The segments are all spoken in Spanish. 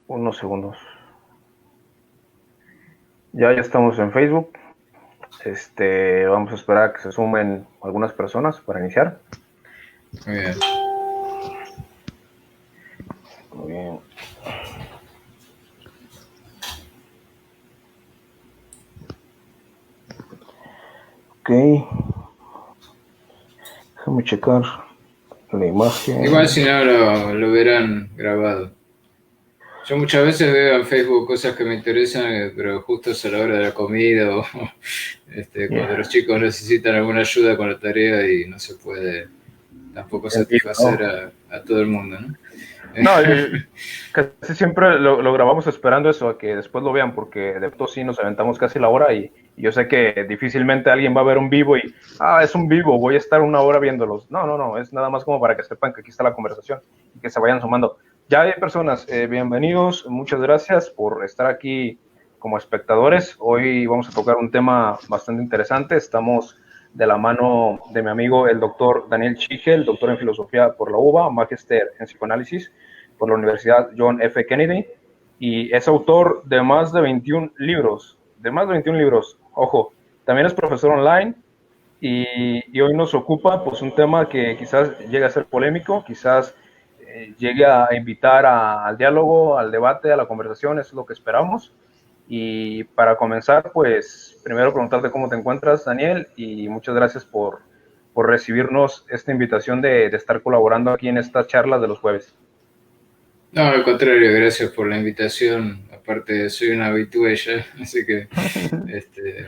Unos segundos. Ya estamos en Facebook. Vamos a esperar a que se sumen algunas personas para iniciar. Muy bien. Muy bien. Ok. Déjame checar la Igual imagen. si no lo verán grabado. Yo muchas veces veo en Facebook cosas que me interesan, pero justo es a la hora de la comida o cuando los Yeah. chicos necesitan alguna ayuda con la tarea y no se puede tampoco En vivo, satisfacer ¿no? a todo el mundo, ¿no? No, casi siempre lo grabamos esperando eso, a que después lo vean, porque de pronto sí nos aventamos casi la hora y yo sé que difícilmente alguien va a ver un vivo es un vivo, voy a estar una hora viéndolos. No, no, no, es nada más como para que sepan que aquí está la conversación y que se vayan sumando. Ya hay personas, bienvenidos, muchas gracias por estar aquí como espectadores. Hoy vamos a tocar un tema bastante interesante. Estamos de la mano de mi amigo el doctor Daniel Chigel, doctor en filosofía por la UBA, magíster en psicoanálisis por la Universidad John F. Kennedy, y es autor de más de 21 libros, ojo, también es profesor online y hoy nos ocupa pues un tema que quizás llegue a ser polémico, quizás llegue a invitar al diálogo, al debate, a la conversación, eso es lo que esperamos. Y para comenzar, pues primero preguntarte cómo te encuentras, Daniel, y muchas gracias por recibirnos esta invitación de estar colaborando aquí en estas charlas de los jueves. No, al contrario, gracias por la invitación. Aparte, soy una habitué ya, así que este,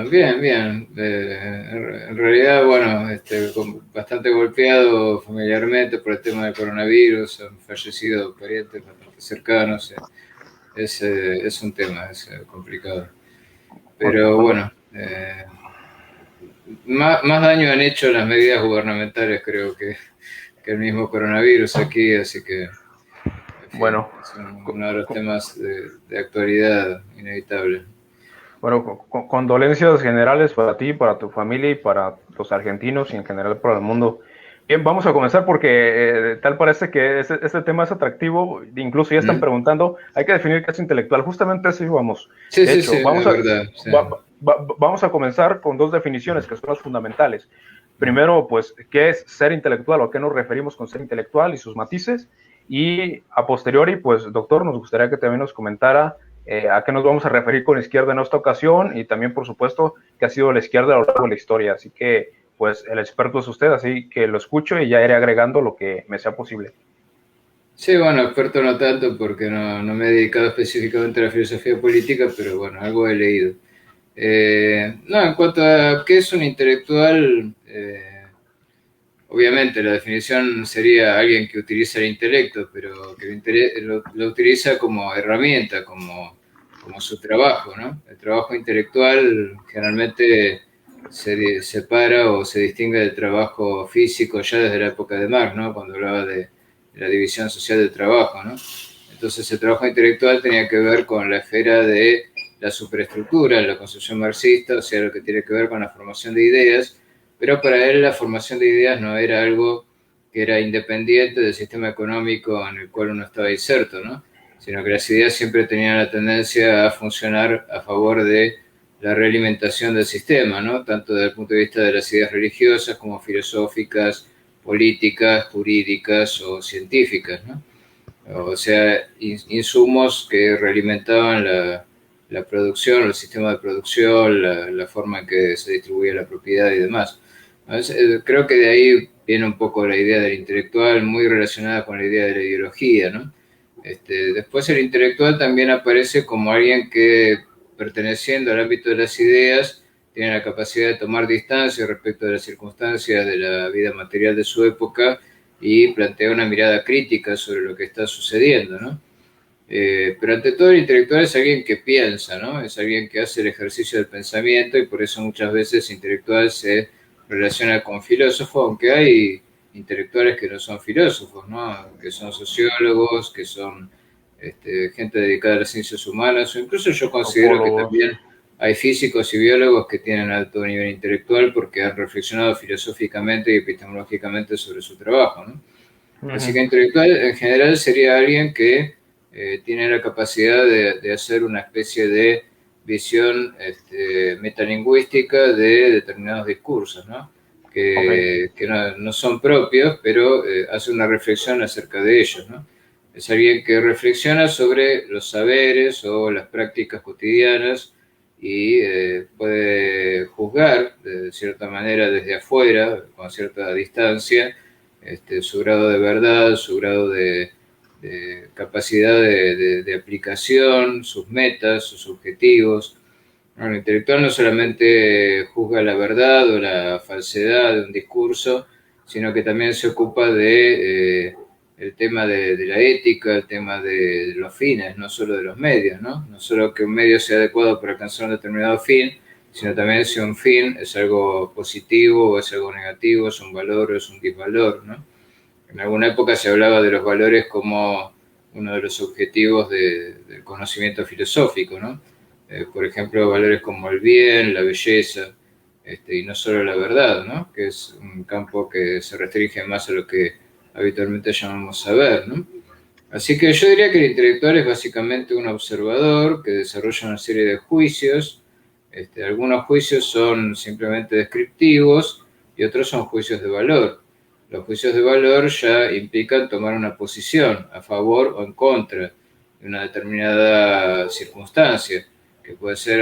bien, bien. En realidad, bueno, bastante golpeado familiarmente por el tema del coronavirus, han fallecido parientes bastante cercanos. Es un tema, es complicado. Pero bueno, más daño han hecho las medidas gubernamentales, creo que el mismo coronavirus aquí, así que, en fin, Bueno, es uno de los temas de actualidad inevitable. bueno, condolencias generales para ti, para tu familia y para los argentinos y en general para el mundo. Bien, vamos a comenzar porque tal parece que este tema es atractivo, incluso ya están ¿Mm? preguntando, hay que definir qué es intelectual, justamente eso íbamos. Sí, De sí, sí, hecho, es verdad. Sí. vamos a comenzar con dos definiciones que son las fundamentales. ¿Mm? Primero, pues, ¿qué es ser intelectual o a qué nos referimos con ser intelectual y sus matices? Y a posteriori, pues, doctor, nos gustaría que también nos comentara a qué nos vamos a referir con izquierda en esta ocasión y también, por supuesto, qué ha sido la izquierda a lo largo de la historia. Así que, pues, el experto es usted, así que lo escucho y ya iré agregando lo que me sea posible. Sí, bueno, experto no tanto porque no me he dedicado específicamente a la filosofía política, pero bueno, algo he leído. No, en cuanto a qué es un intelectual, obviamente la definición sería alguien que utiliza el intelecto, pero que lo utiliza como herramienta, como su trabajo, ¿no? El trabajo intelectual generalmente se separa o se distingue del trabajo físico ya desde la época de Marx, ¿no? Cuando hablaba de la división social del trabajo, ¿no? Entonces el trabajo intelectual tenía que ver con la esfera de la superestructura, la construcción marxista, o sea, lo que tiene que ver con la formación de ideas, pero para él la formación de ideas no era algo que era independiente del sistema económico en el cual uno estaba inserto, ¿no? Sino que las ideas siempre tenían la tendencia a funcionar a favor de la realimentación del sistema, ¿no? Tanto desde el punto de vista de las ideas religiosas como filosóficas, políticas, jurídicas o científicas, ¿no? O sea, insumos que realimentaban la producción, el sistema de producción, la forma en que se distribuía la propiedad y demás. Creo que de ahí viene un poco la idea del intelectual, muy relacionada con la idea de la ideología, ¿no? Después el intelectual también aparece como alguien que, perteneciendo al ámbito de las ideas, tiene la capacidad de tomar distancia respecto de las circunstancias de la vida material de su época y plantea una mirada crítica sobre lo que está sucediendo, ¿no? Pero ante todo el intelectual es alguien que piensa, ¿no? Es alguien que hace el ejercicio del pensamiento y por eso muchas veces intelectual se relaciona con filósofo, aunque hay intelectuales que no son filósofos, ¿no? Que son sociólogos, que son gente dedicada a las ciencias humanas, o incluso yo considero que Antropólogos. también hay físicos y biólogos que tienen alto nivel intelectual porque han reflexionado filosóficamente y epistemológicamente sobre su trabajo, ¿no? Uh Así que -huh. intelectual en general sería alguien que tiene la capacidad de hacer una especie de visión metalingüística de determinados discursos, ¿no? Que no son propios, pero hace una reflexión acerca de ellos, ¿no? Es alguien que reflexiona sobre los saberes o las prácticas cotidianas y puede juzgar de cierta manera desde afuera, con cierta distancia, su grado de verdad, su grado de capacidad de aplicación, sus metas, sus objetivos. Bueno, el intelectual no solamente juzga la verdad o la falsedad de un discurso, sino que también se ocupa de el tema de la ética, el tema de los fines, no solo de los medios, ¿no? No solo que un medio sea adecuado para alcanzar un determinado fin, sino también si un fin es algo positivo o es algo negativo, es un valor o es un disvalor, ¿no? En alguna época se hablaba de los valores como uno de los objetivos del conocimiento filosófico, ¿no? Por ejemplo, valores como el bien, la belleza, y no solo la verdad, ¿no? Que es un campo que se restringe más a lo que habitualmente llamamos saber, ¿no? Así que yo diría que el intelectual es básicamente un observador que desarrolla una serie de juicios. Algunos juicios son simplemente descriptivos y otros son juicios de valor. Los juicios de valor ya implican tomar una posición a favor o en contra de una determinada circunstancia, que puede ser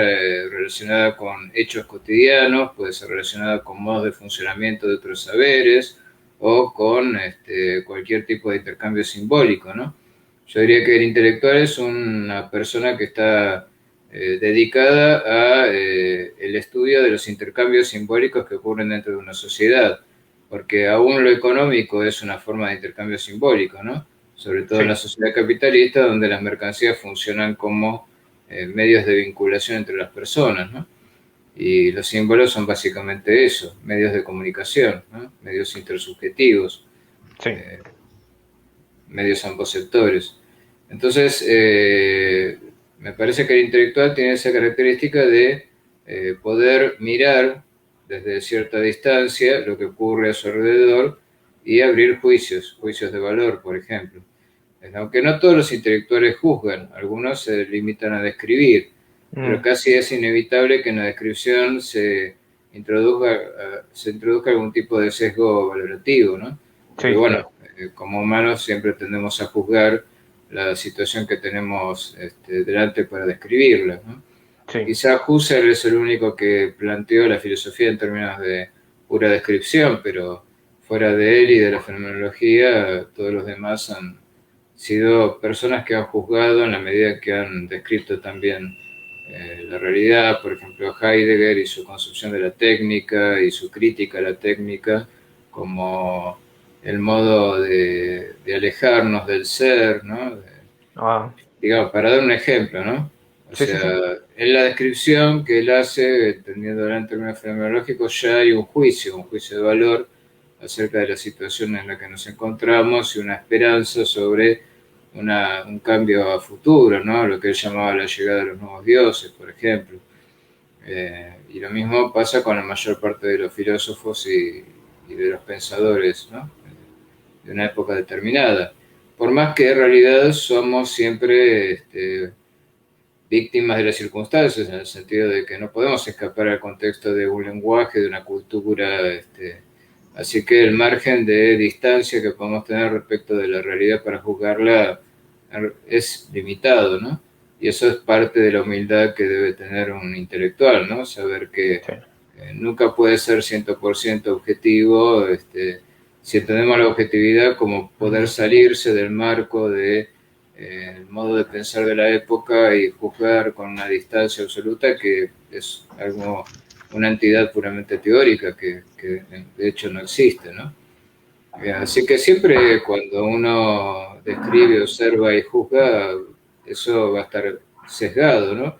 relacionada con hechos cotidianos, puede ser relacionada con modos de funcionamiento de otros saberes o con cualquier tipo de intercambio simbólico, ¿no? Yo diría que el intelectual es una persona que está dedicada a el estudio de los intercambios simbólicos que ocurren dentro de una sociedad, porque aún lo económico es una forma de intercambio simbólico, ¿no? Sobre todo en la sociedad capitalista, donde las mercancías funcionan como medios de vinculación entre las personas, ¿no? Y los símbolos son básicamente eso, medios de comunicación, ¿no? Medios intersubjetivos, medios ambos sectores. Entonces, me parece que el intelectual tiene esa característica de poder mirar desde cierta distancia lo que ocurre a su alrededor y abrir juicios de valor, por ejemplo. Aunque no todos los intelectuales juzgan, algunos se limitan a describir, pero casi es inevitable que en la descripción se introduzca algún tipo de sesgo valorativo, ¿no? Porque, bueno, como humanos siempre tendemos a juzgar la situación que tenemos delante para describirla, ¿no? Quizá Husserl es el único que planteó la filosofía en términos de pura descripción, pero fuera de él y de la fenomenología, todos los demás han sido personas que han juzgado en la medida que han descrito también la realidad. Por ejemplo, Heidegger y su concepción de la técnica y su crítica a la técnica como el modo de alejarnos del ser, ¿no? Digamos, para dar un ejemplo, ¿no? O sea, en la descripción que él hace, entendiendo en términos fenomenológicos, ya hay un juicio de valor acerca de la situación en la que nos encontramos y una esperanza sobre un cambio a futuro, ¿no? Lo que él llamaba la llegada de los nuevos dioses, por ejemplo. Y lo mismo pasa con la mayor parte de los filósofos y de los pensadores, ¿no? De una época determinada. Por más que en realidad somos siempre víctimas de las circunstancias, en el sentido de que no podemos escapar al contexto de un lenguaje, de una cultura, así que el margen de distancia que podemos tener respecto de la realidad para juzgarla es limitado, ¿no? Y eso es parte de la humildad que debe tener un intelectual, ¿no? Saber que nunca puede ser 100% objetivo, si entendemos la objetividad como poder salirse del marco de el modo de pensar de la época y juzgar con una distancia absoluta, que es una entidad puramente teórica que de hecho no existe, ¿no? Así que siempre cuando uno describe, observa y juzga, eso va a estar sesgado, ¿no?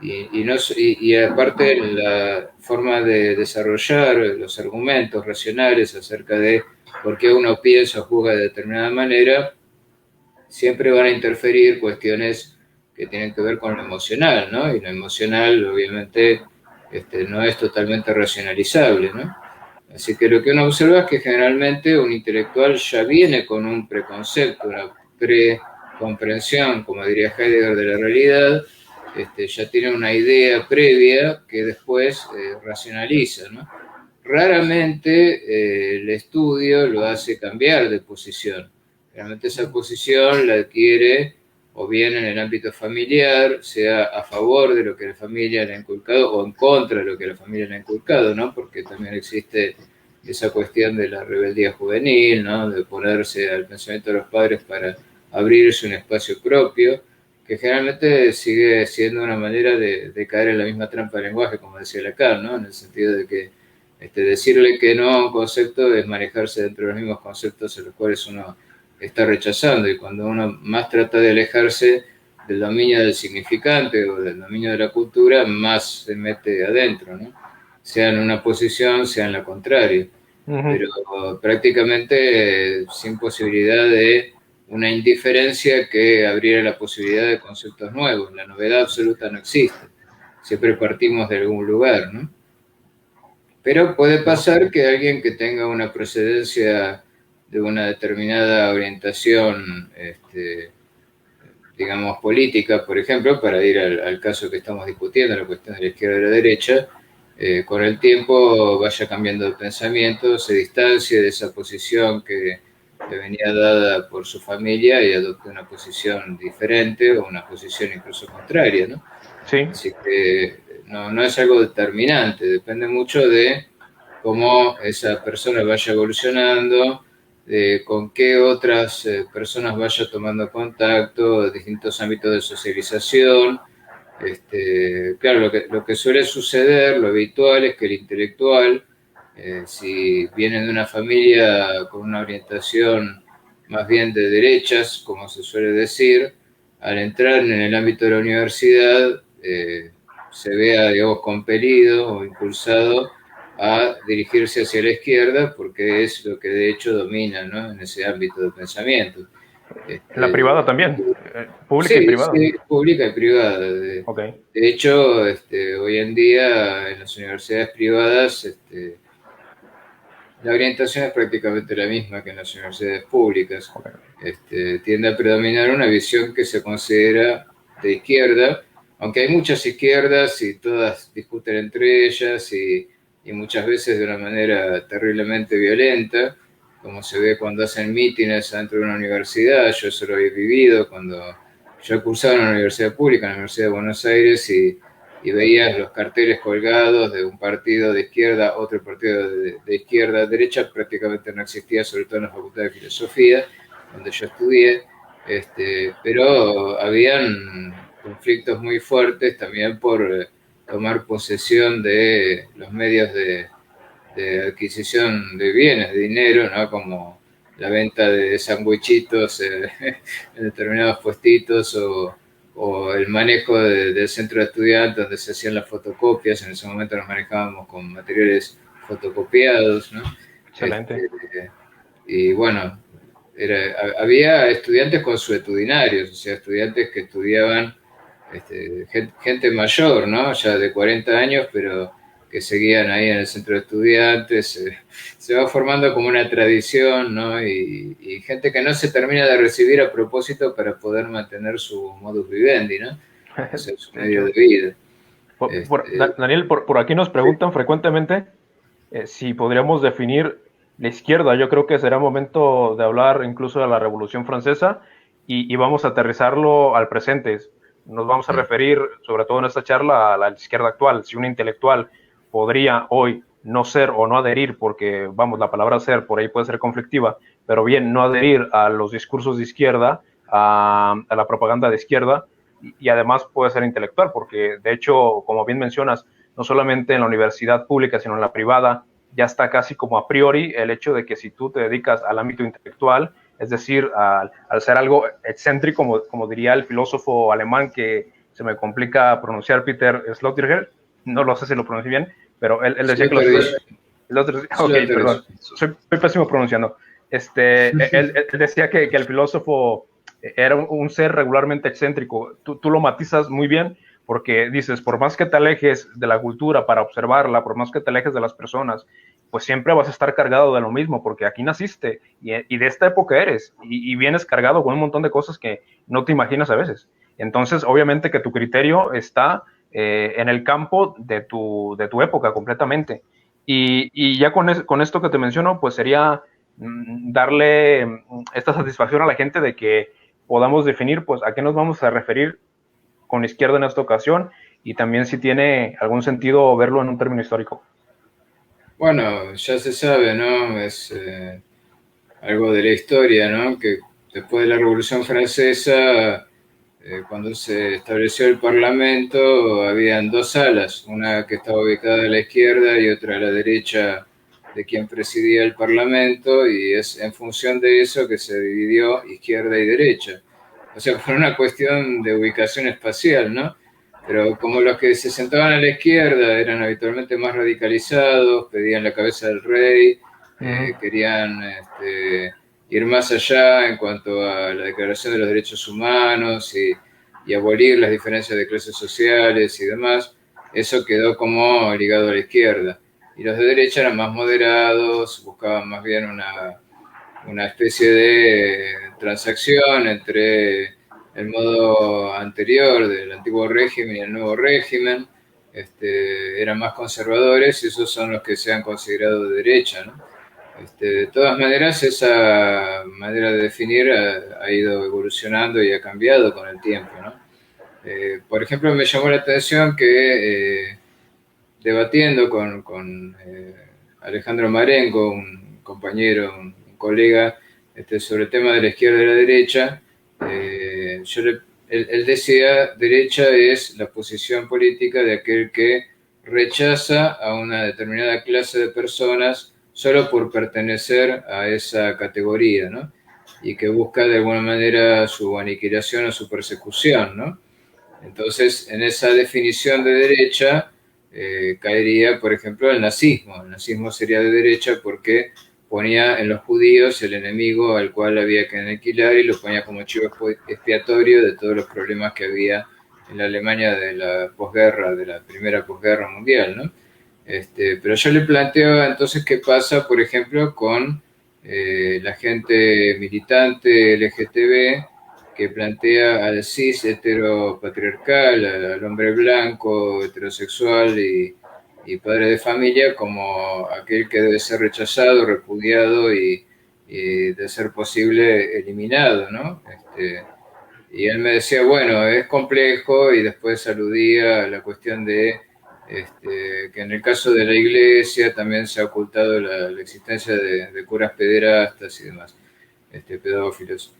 Y aparte la forma de desarrollar los argumentos racionales acerca de por qué uno piensa o juzga de determinada manera, siempre van a interferir cuestiones que tienen que ver con lo emocional, ¿no? Y lo emocional, obviamente, no es totalmente racionalizable, ¿no? Así que lo que uno observa es que generalmente un intelectual ya viene con un preconcepto, una comprensión, como diría Heidegger, de la realidad, ya tiene una idea previa que después racionaliza, ¿no? Raramente el estudio lo hace cambiar de posición. Realmente esa posición la adquiere o bien en el ámbito familiar, sea a favor de lo que la familia le ha inculcado o en contra de lo que la familia le ha inculcado, ¿no? Porque también existe esa cuestión de la rebeldía juvenil, ¿no? De oponerse al pensamiento de los padres para abrirse un espacio propio, que generalmente sigue siendo una manera de caer en la misma trampa del lenguaje, como decía Lacan, ¿no? En el sentido de que decirle que no a un concepto es manejarse dentro de los mismos conceptos en los cuales uno está rechazando, y cuando uno más trata de alejarse del dominio del significante o del dominio de la cultura, más se mete adentro, ¿no? Sea en una posición, sea en la contraria. Pero prácticamente sin posibilidad de una indiferencia que abriera la posibilidad de conceptos nuevos. La novedad absoluta no existe. Siempre partimos de algún lugar, ¿no? Pero puede pasar que alguien que tenga una procedencia de una determinada orientación, digamos, política, por ejemplo, para ir al caso que estamos discutiendo, la cuestión de la izquierda y la derecha, con el tiempo vaya cambiando de pensamiento, se distancie de esa posición que le venía dada por su familia y adopte una posición diferente o una posición incluso contraria, ¿no? Sí. Así que no es algo determinante, depende mucho de cómo esa persona vaya evolucionando, de con qué otras personas vaya tomando contacto, distintos ámbitos de socialización. Claro, lo que suele suceder, lo habitual es que el intelectual, si viene de una familia con una orientación más bien de derechas, como se suele decir, al entrar en el ámbito de la universidad, se vea, digamos, compelido o impulsado a dirigirse hacia la izquierda, porque es lo que de hecho domina, ¿no? En ese ámbito de pensamiento. La privada también, pública y Sí, privada. sí, pública y privada. Okay. De hecho, hoy en día en las universidades privadas la orientación es prácticamente la misma que en las universidades públicas. Okay. Tiende a predominar una visión que se considera de izquierda, aunque hay muchas izquierdas y todas discuten entre ellas y muchas veces de una manera terriblemente violenta, como se ve cuando hacen mítines dentro de una universidad. Yo eso lo he vivido cuando yo cursaba en una universidad pública, en la Universidad de Buenos Aires, y veías los carteles colgados de un partido de izquierda, otro partido de izquierda, derecha prácticamente no existía, sobre todo en la Facultad de Filosofía, donde yo estudié, pero habían conflictos muy fuertes también por tomar posesión de los medios de adquisición de bienes, de dinero, ¿no? Como la venta de sandwichitos en determinados puestitos o el manejo del centro de estudiantes donde se hacían las fotocopias. En ese momento nos manejábamos con materiales fotocopiados, ¿no? Excelente. Y bueno, había estudiantes consuetudinarios, o sea, estudiantes que estudiaban, gente mayor, ¿no? Ya de 40 años, pero que seguían ahí en el centro de estudiantes. Se va formando como una tradición, ¿no? Y gente que no se termina de recibir a propósito para poder mantener su modus vivendi, ¿no? O sea, su medio de vida. Daniel, por aquí nos preguntan frecuentemente si podríamos definir la izquierda. Yo creo que será momento de hablar incluso de la Revolución Francesa y vamos a aterrizarlo al presente. Nos vamos a referir, sobre todo en esta charla, a la izquierda actual. Si un intelectual podría hoy no ser o no adherir, porque, vamos, la palabra ser por ahí puede ser conflictiva, pero bien, no adherir a los discursos de izquierda, a la propaganda de izquierda, y además puede ser intelectual, porque de hecho, como bien mencionas, no solamente en la universidad pública, sino en la privada, ya está casi como a priori el hecho de que si tú te dedicas al ámbito intelectual, es decir, al ser algo excéntrico, como diría el filósofo alemán que se me complica pronunciar, Peter Sloterdijk, no lo sé si lo pronuncio bien, pero él decía que ok, perdón, soy pésimo pronunciando. Él decía que el filósofo era un ser regularmente excéntrico. Tú lo matizas muy bien, porque dices, por más que te alejes de la cultura para observarla, por más que te alejes de las personas, pues siempre vas a estar cargado de lo mismo, porque aquí naciste y de esta época eres, y vienes cargado con un montón de cosas que no te imaginas a veces. Entonces, obviamente que tu criterio está en el campo de tu época completamente. Y ya con esto que te menciono, pues sería darle esta satisfacción a la gente de que podamos definir pues a qué nos vamos a referir con izquierda en esta ocasión y también si tiene algún sentido verlo en un término histórico. Bueno, ya se sabe, ¿no? Es algo de la historia, ¿no? Que después de la Revolución Francesa, cuando se estableció el Parlamento, habían dos salas, una que estaba ubicada a la izquierda y otra a la derecha de quien presidía el Parlamento, y es en función de eso que se dividió izquierda y derecha. O sea, por una cuestión de ubicación espacial, ¿no? Pero como los que se sentaban a la izquierda eran habitualmente más radicalizados, pedían la cabeza del rey, querían ir más allá en cuanto a la Declaración de los Derechos Humanos y abolir las diferencias de clases sociales y demás, eso quedó como ligado a la izquierda. Y los de derecha eran más moderados, buscaban más bien una especie de transacción entre el modo anterior del antiguo régimen y el nuevo régimen. Eran más conservadores y esos son los que se han considerado de derecha, ¿no? De todas maneras, esa manera de definir ha ido evolucionando y ha cambiado con el tiempo, ¿no? Por ejemplo, me llamó la atención que debatiendo con Alejandro Marengo, un compañero, un colega, sobre el tema de la izquierda y la derecha, él decía, derecha es la posición política de aquel que rechaza a una determinada clase de personas solo por pertenecer a esa categoría, ¿no? Y que busca de alguna manera su aniquilación o su persecución, ¿no? Entonces, en esa definición de derecha caería, por ejemplo, el nazismo. El nazismo sería de derecha porque ponía en los judíos el enemigo al cual había que aniquilar y lo ponía como chivo expiatorio de todos los problemas que había en la Alemania de la posguerra, de la primera posguerra mundial, ¿no? Pero yo le planteo entonces qué pasa, por ejemplo, con la gente militante LGTB que plantea al cis heteropatriarcal, al hombre blanco, heterosexual y padre de familia como aquel que debe ser rechazado, repudiado y de ser posible eliminado, ¿no? Y él me decía, bueno, es complejo, y después aludía a la cuestión de que en el caso de la iglesia también se ha ocultado la existencia de curas pederastas y demás, pedófilos,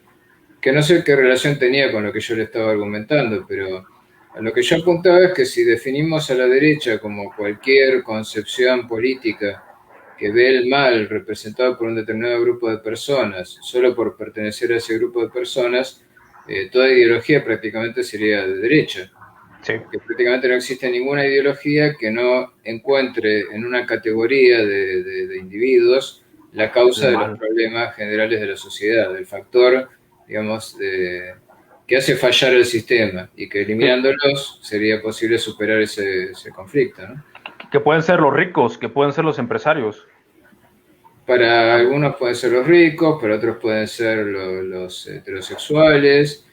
que no sé qué relación tenía con lo que yo le estaba argumentando, pero a lo que yo apuntaba es que si definimos a la derecha como cualquier concepción política que ve el mal representado por un determinado grupo de personas, solo por pertenecer a ese grupo de personas, toda ideología prácticamente sería de derecha. Sí. Porque prácticamente no existe ninguna ideología que no encuentre en una categoría de individuos la causa de los problemas generales de la sociedad, del factor, digamos, que hace fallar el sistema, y que eliminándolos sería posible superar ese conflicto, ¿no? Que pueden ser los ricos, que pueden ser los empresarios. Para algunos pueden ser los ricos, para otros pueden ser los heterosexuales,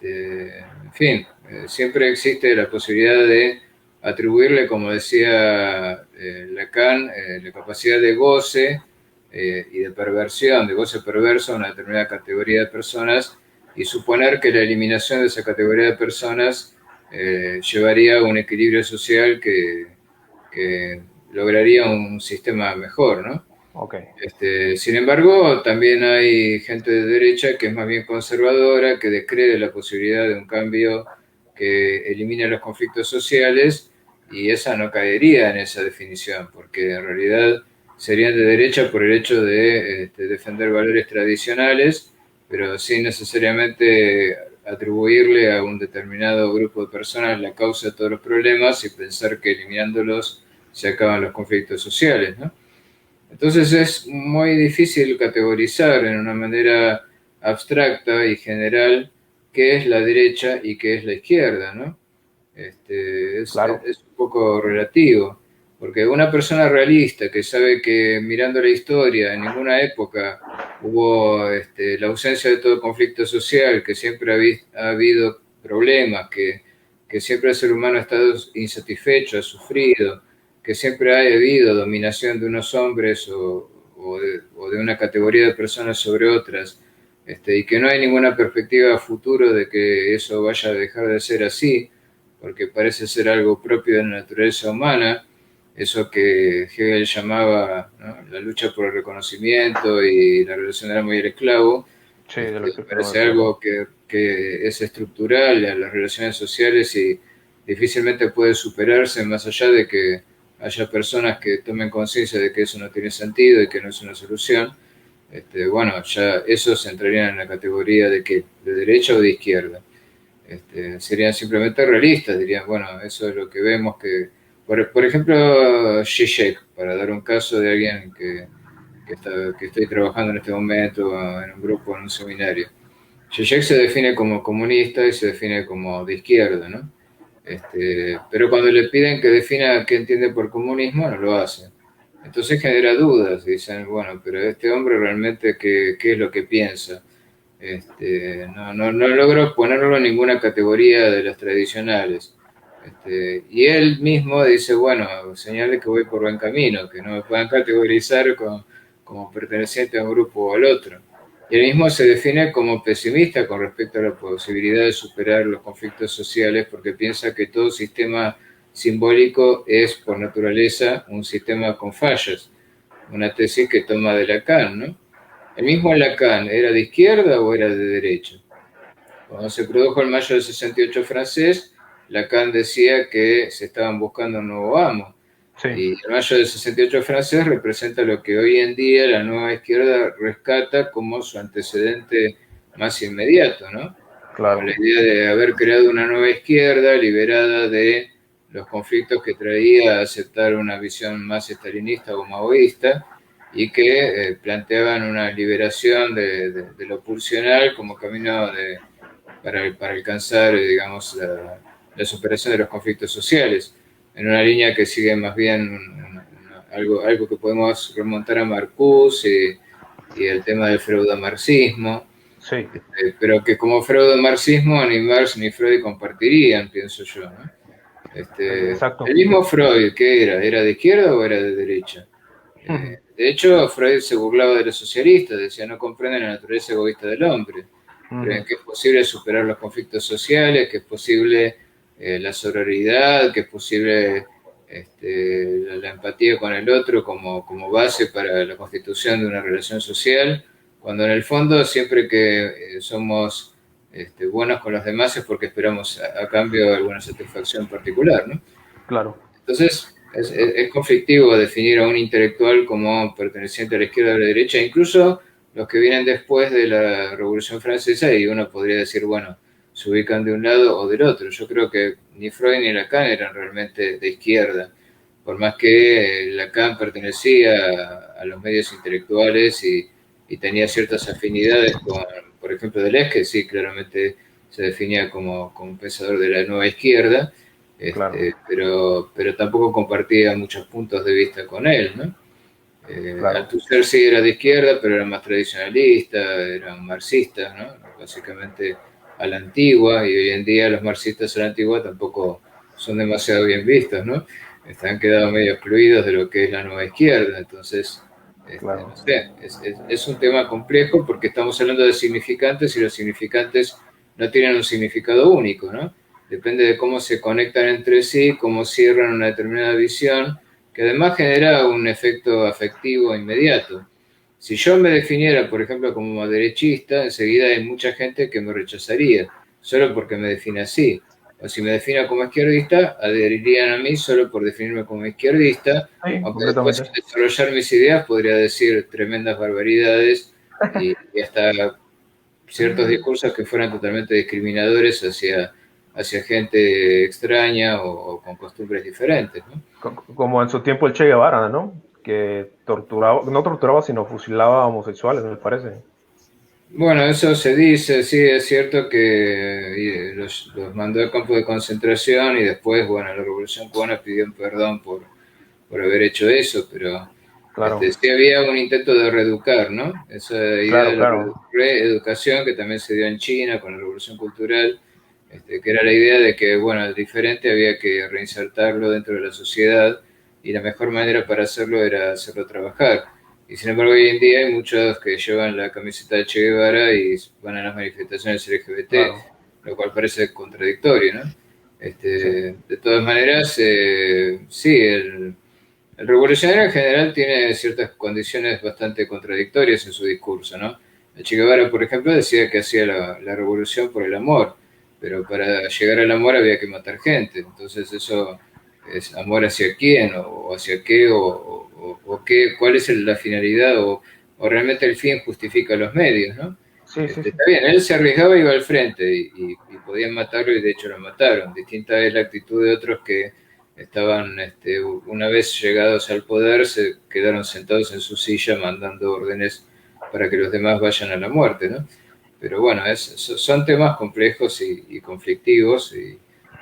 en fin, siempre existe la posibilidad de atribuirle, como decía Lacan, la capacidad de goce y de perversión, de goce perverso a una determinada categoría de personas, y suponer que la eliminación de esa categoría de personas llevaría a un equilibrio social que lograría un sistema mejor, ¿no? Okay. Sin embargo, también hay gente de derecha que es más bien conservadora, que descree la posibilidad de un cambio que elimine los conflictos sociales, y esa no caería en esa definición, porque en realidad serían de derecha por el hecho de defender valores tradicionales, pero sin necesariamente atribuirle a un determinado grupo de personas la causa de todos los problemas y pensar que eliminándolos se acaban los conflictos sociales, ¿no? Entonces es muy difícil categorizar en una manera abstracta y general qué es la derecha y qué es la izquierda, ¿no? Claro, Es un poco relativo, porque una persona realista que sabe que mirando la historia en ninguna época hubo la ausencia de todo conflicto social, que siempre ha habido problemas, que siempre el ser humano ha estado insatisfecho, ha sufrido, que siempre ha habido dominación de unos hombres o de una categoría de personas sobre otras, y que no hay ninguna perspectiva a futuro de que eso vaya a dejar de ser así, porque parece ser algo propio de la naturaleza humana, eso que Hegel llamaba, ¿no?, la lucha por el reconocimiento y la relación del amo y el esclavo. sí, de lo que Parece reflejo. algo que es estructural a las relaciones sociales y difícilmente puede superarse más allá de que haya personas que tomen conciencia de que eso no tiene sentido y que no es una solución. Bueno, ya esos entrarían en la categoría de que de derecha o de izquierda. Serían simplemente realistas, dirían, bueno, eso es lo que vemos que, por ejemplo, Zizek, para dar un caso de alguien que estoy trabajando en este momento en un grupo, en un seminario. Zizek se define como comunista y se define como de izquierda, ¿no? Pero cuando le piden que defina qué entiende por comunismo, no lo hace. Entonces genera dudas, dicen, bueno, pero este hombre realmente, ¿qué es lo que piensa? No logro ponerlo en ninguna categoría de las tradicionales. Y él mismo dice, bueno, señal de que voy por buen camino, que no me puedan categorizar como perteneciente a un grupo o al otro. Y él mismo se define como pesimista con respecto a la posibilidad de superar los conflictos sociales porque piensa que todo sistema simbólico es por naturaleza un sistema con fallas, una tesis que toma de Lacan, ¿no? El mismo Lacan, ¿era de izquierda o era de derecha? Cuando se produjo el mayo del 68 francés, Lacan decía que se estaban buscando un nuevo amo. Sí, Y el mayo del 68 francés representa lo que hoy en día la nueva izquierda rescata como su antecedente más inmediato, ¿no? Como la claro. idea de haber creado una nueva izquierda liberada de los conflictos que traía a aceptar una visión más estalinista o maoísta y que planteaban una liberación de lo pulsional como camino para alcanzar, digamos, la superación de los conflictos sociales, en una línea que sigue más bien algo que podemos remontar a Marcuse y el tema del freudomarxismo, Sí, pero que como freudomarxismo ni Marx ni Freud compartirían, pienso yo, ¿no? El exacto. mismo Freud, ¿qué era? ¿Era de izquierda o era de derecha? De hecho, Freud se burlaba de los socialistas, decía, no comprenden la naturaleza egoísta del hombre, creen que es posible superar los conflictos sociales, que es posible la sororidad, que es posible la empatía con el otro como base para la constitución de una relación social, cuando en el fondo siempre que somos buenos con los demás es porque esperamos a cambio alguna satisfacción particular, ¿no? Claro. Entonces, es conflictivo definir a un intelectual como perteneciente a la izquierda o a la derecha, incluso los que vienen después de la Revolución Francesa, y uno podría decir, bueno, se ubican de un lado o del otro. Yo creo que ni Freud ni Lacan eran realmente de izquierda, por más que Lacan pertenecía a los medios intelectuales y tenía ciertas afinidades con, por ejemplo, Deleuze, que sí, claramente se definía como un pensador de la nueva izquierda, Claro, pero tampoco compartía muchos puntos de vista con él, ¿no? claro. Althusser sí era de izquierda, pero era más tradicionalista, eran marxistas, ¿no? Básicamente a la antigua, y hoy en día los marxistas a la antigua tampoco son demasiado bien vistos, ¿no? Han quedado medio excluidos de lo que es la nueva izquierda, entonces, Claro. no sé, es un tema complejo porque estamos hablando de significantes y los significantes no tienen un significado único, ¿no? Depende de cómo se conectan entre sí, cómo cierran una determinada visión, que además genera un efecto afectivo inmediato. Si yo me definiera, por ejemplo, como derechista, enseguida hay mucha gente que me rechazaría, solo porque me define así. O si me defino como izquierdista, adherirían a mí solo por definirme como izquierdista, Sí, aunque después completamente. sin desarrollar mis ideas podría decir tremendas barbaridades y hasta ciertos discursos que fueran totalmente discriminadores hacia gente extraña o con costumbres diferentes, ¿no? Como en su tiempo el Che Guevara, ¿no? Que torturaba, no torturaba, sino fusilaba a homosexuales, me parece. Bueno, eso se dice, sí, es cierto que los mandó a campo de concentración y después, bueno, la Revolución Cubana pidió perdón por haber hecho eso, pero Claro, sí había un intento de reeducar, ¿no? Esa idea claro, de la claro. reeducación que también se dio en China con la Revolución Cultural, que era la idea de que, bueno, el diferente había que reinsertarlo dentro de la sociedad y la mejor manera para hacerlo era hacerlo trabajar. Y sin embargo, hoy en día hay muchos que llevan la camiseta de Che Guevara y van a las manifestaciones LGBT, Claro, lo cual parece contradictorio, ¿no? sí, De todas maneras, sí, el revolucionario en general tiene ciertas condiciones bastante contradictorias en su discurso, ¿no? Che Guevara, por ejemplo, decía que hacía la revolución por el amor, pero para llegar al amor había que matar gente. Entonces eso es amor hacia quién o hacia qué o qué, cuál es la finalidad o realmente el fin justifica los medios, ¿no? sí, sí, sí, Está bien, él se arriesgaba y iba al frente y podían matarlo y de hecho lo mataron. Distinta es la actitud de otros que estaban, una vez llegados al poder, se quedaron sentados en su silla mandando órdenes para que los demás vayan a la muerte, ¿no? Pero bueno, son temas complejos y conflictivos y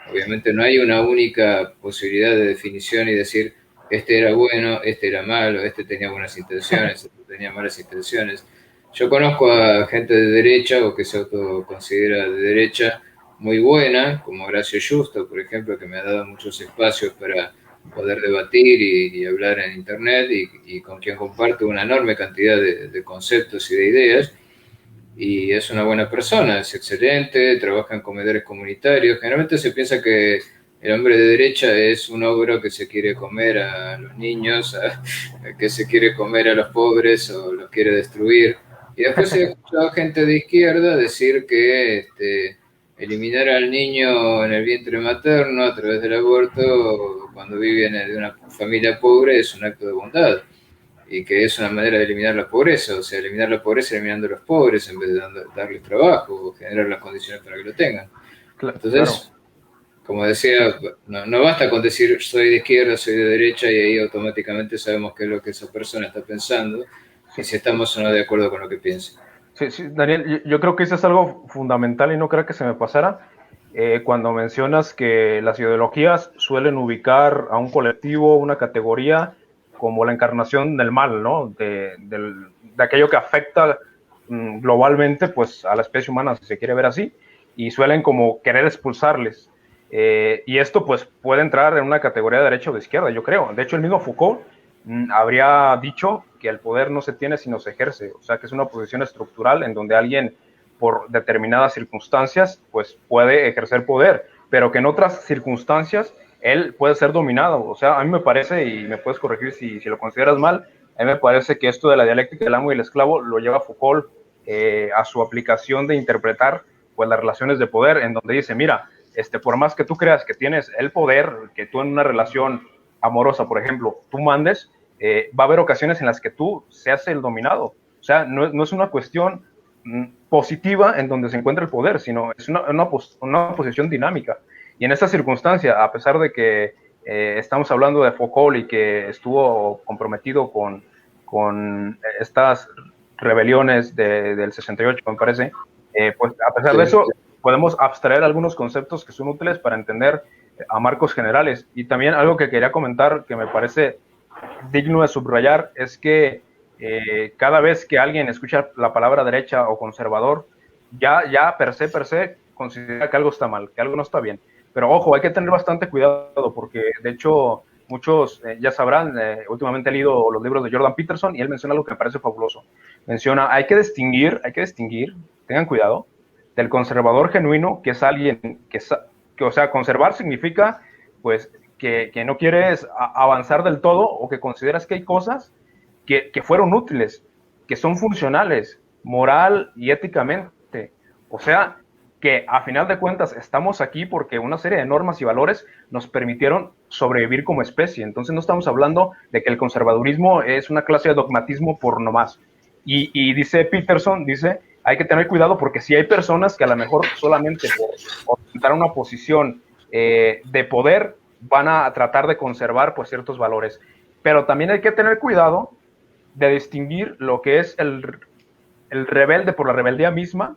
obviamente no hay una única posibilidad de definición y decir este era bueno, este era malo, este tenía buenas intenciones, este tenía malas intenciones. Yo conozco a gente de derecha o que se autoconsidera de derecha muy buena, como Horacio Justo, por ejemplo, que me ha dado muchos espacios para poder debatir y hablar en Internet y con quien comparto una enorme cantidad de conceptos y de ideas y es una buena persona, es excelente, trabaja en comedores comunitarios. Generalmente se piensa que el hombre de derecha es un ogro que se quiere comer a los niños, que se quiere comer a los pobres o los quiere destruir. Y después he escuchado a gente de izquierda decir que eliminar al niño en el vientre materno a través del aborto cuando vive en una familia pobre es un acto de bondad y que es una manera de eliminar la pobreza, o sea, eliminar la pobreza eliminando a los pobres en vez de darles trabajo o generar las condiciones para que lo tengan. claro. Entonces, como decía, no basta con decir soy de izquierda, soy de derecha y ahí automáticamente sabemos qué es lo que esa persona está pensando y Sí, si estamos o no de acuerdo con lo que piensa. sí, sí, Daniel, yo creo que eso es algo fundamental y no creo que se me pasara cuando mencionas que las ideologías suelen ubicar a un colectivo, una categoría, como la encarnación del mal, ¿no? De aquello que afecta globalmente pues, a la especie humana, si se quiere ver así, y suelen como querer expulsarles. Y esto pues puede entrar en una categoría de derecha o de izquierda, yo creo. De hecho, el mismo Foucault habría dicho que el poder no se tiene sino se ejerce, o sea que es una posición estructural en donde alguien por determinadas circunstancias pues puede ejercer poder, pero que en otras circunstancias él puede ser dominado. O sea, a mí me parece, y me puedes corregir si lo consideras mal, a mí me parece que esto de la dialéctica del amo y el esclavo lo lleva Foucault a su aplicación de interpretar pues las relaciones de poder, en donde dice, mira, por más que tú creas que tienes el poder, que tú en una relación amorosa, por ejemplo, tú mandes, va a haber ocasiones en las que tú seas el dominado. O sea, no es una cuestión positiva en donde se encuentra el poder, sino es una posición dinámica. Y en esta circunstancia, a pesar de que estamos hablando de Foucault y que estuvo comprometido con estas rebeliones del 68, me parece, pues a pesar de Sí. eso, podemos abstraer algunos conceptos que son útiles para entender a marcos generales. Y también algo que quería comentar que me parece digno de subrayar es que cada vez que alguien escucha la palabra derecha o conservador, ya per se considera que algo está mal, que algo no está bien. Pero ojo, hay que tener bastante cuidado porque de hecho muchos ya sabrán, últimamente he leído los libros de Jordan Peterson y él menciona algo que me parece fabuloso. Menciona, hay que distinguir, tengan cuidado, del conservador genuino, que es alguien que o sea, conservar significa pues que no quieres avanzar del todo o que consideras que hay cosas que fueron útiles, que son funcionales, moral y éticamente. O sea, que a final de cuentas estamos aquí porque una serie de normas y valores nos permitieron sobrevivir como especie. Entonces no estamos hablando de que el conservadurismo es una clase de dogmatismo por nomás. Y dice Peterson, dice, hay que tener cuidado porque si hay personas que a lo mejor solamente por ostentar una posición de poder van a tratar de conservar pues ciertos valores. Pero también hay que tener cuidado de distinguir lo que es el rebelde por la rebeldía misma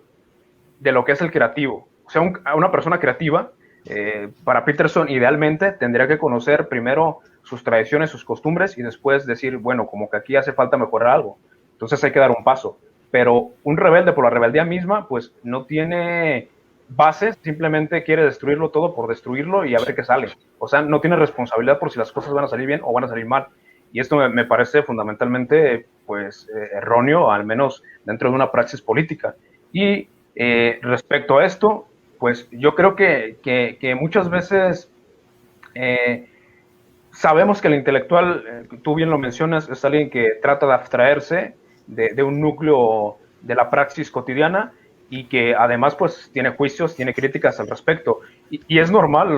de lo que es el creativo. O sea una persona creativa, para Peterson idealmente tendría que conocer primero sus tradiciones, sus costumbres y después decir, bueno, como que aquí hace falta mejorar algo. Entonces hay que dar un paso. Pero un rebelde por la rebeldía misma, pues no tiene bases, simplemente quiere destruirlo todo por destruirlo y a ver qué sale. O sea, no tiene responsabilidad por si las cosas van a salir bien o van a salir mal. Y esto me parece fundamentalmente pues erróneo, al menos dentro de una praxis política. Y respecto a esto, pues yo creo que muchas veces sabemos que el intelectual, tú bien lo mencionas, es alguien que trata de abstraerse de un núcleo de la praxis cotidiana y que además pues tiene juicios, tiene críticas al respecto. Y es normal,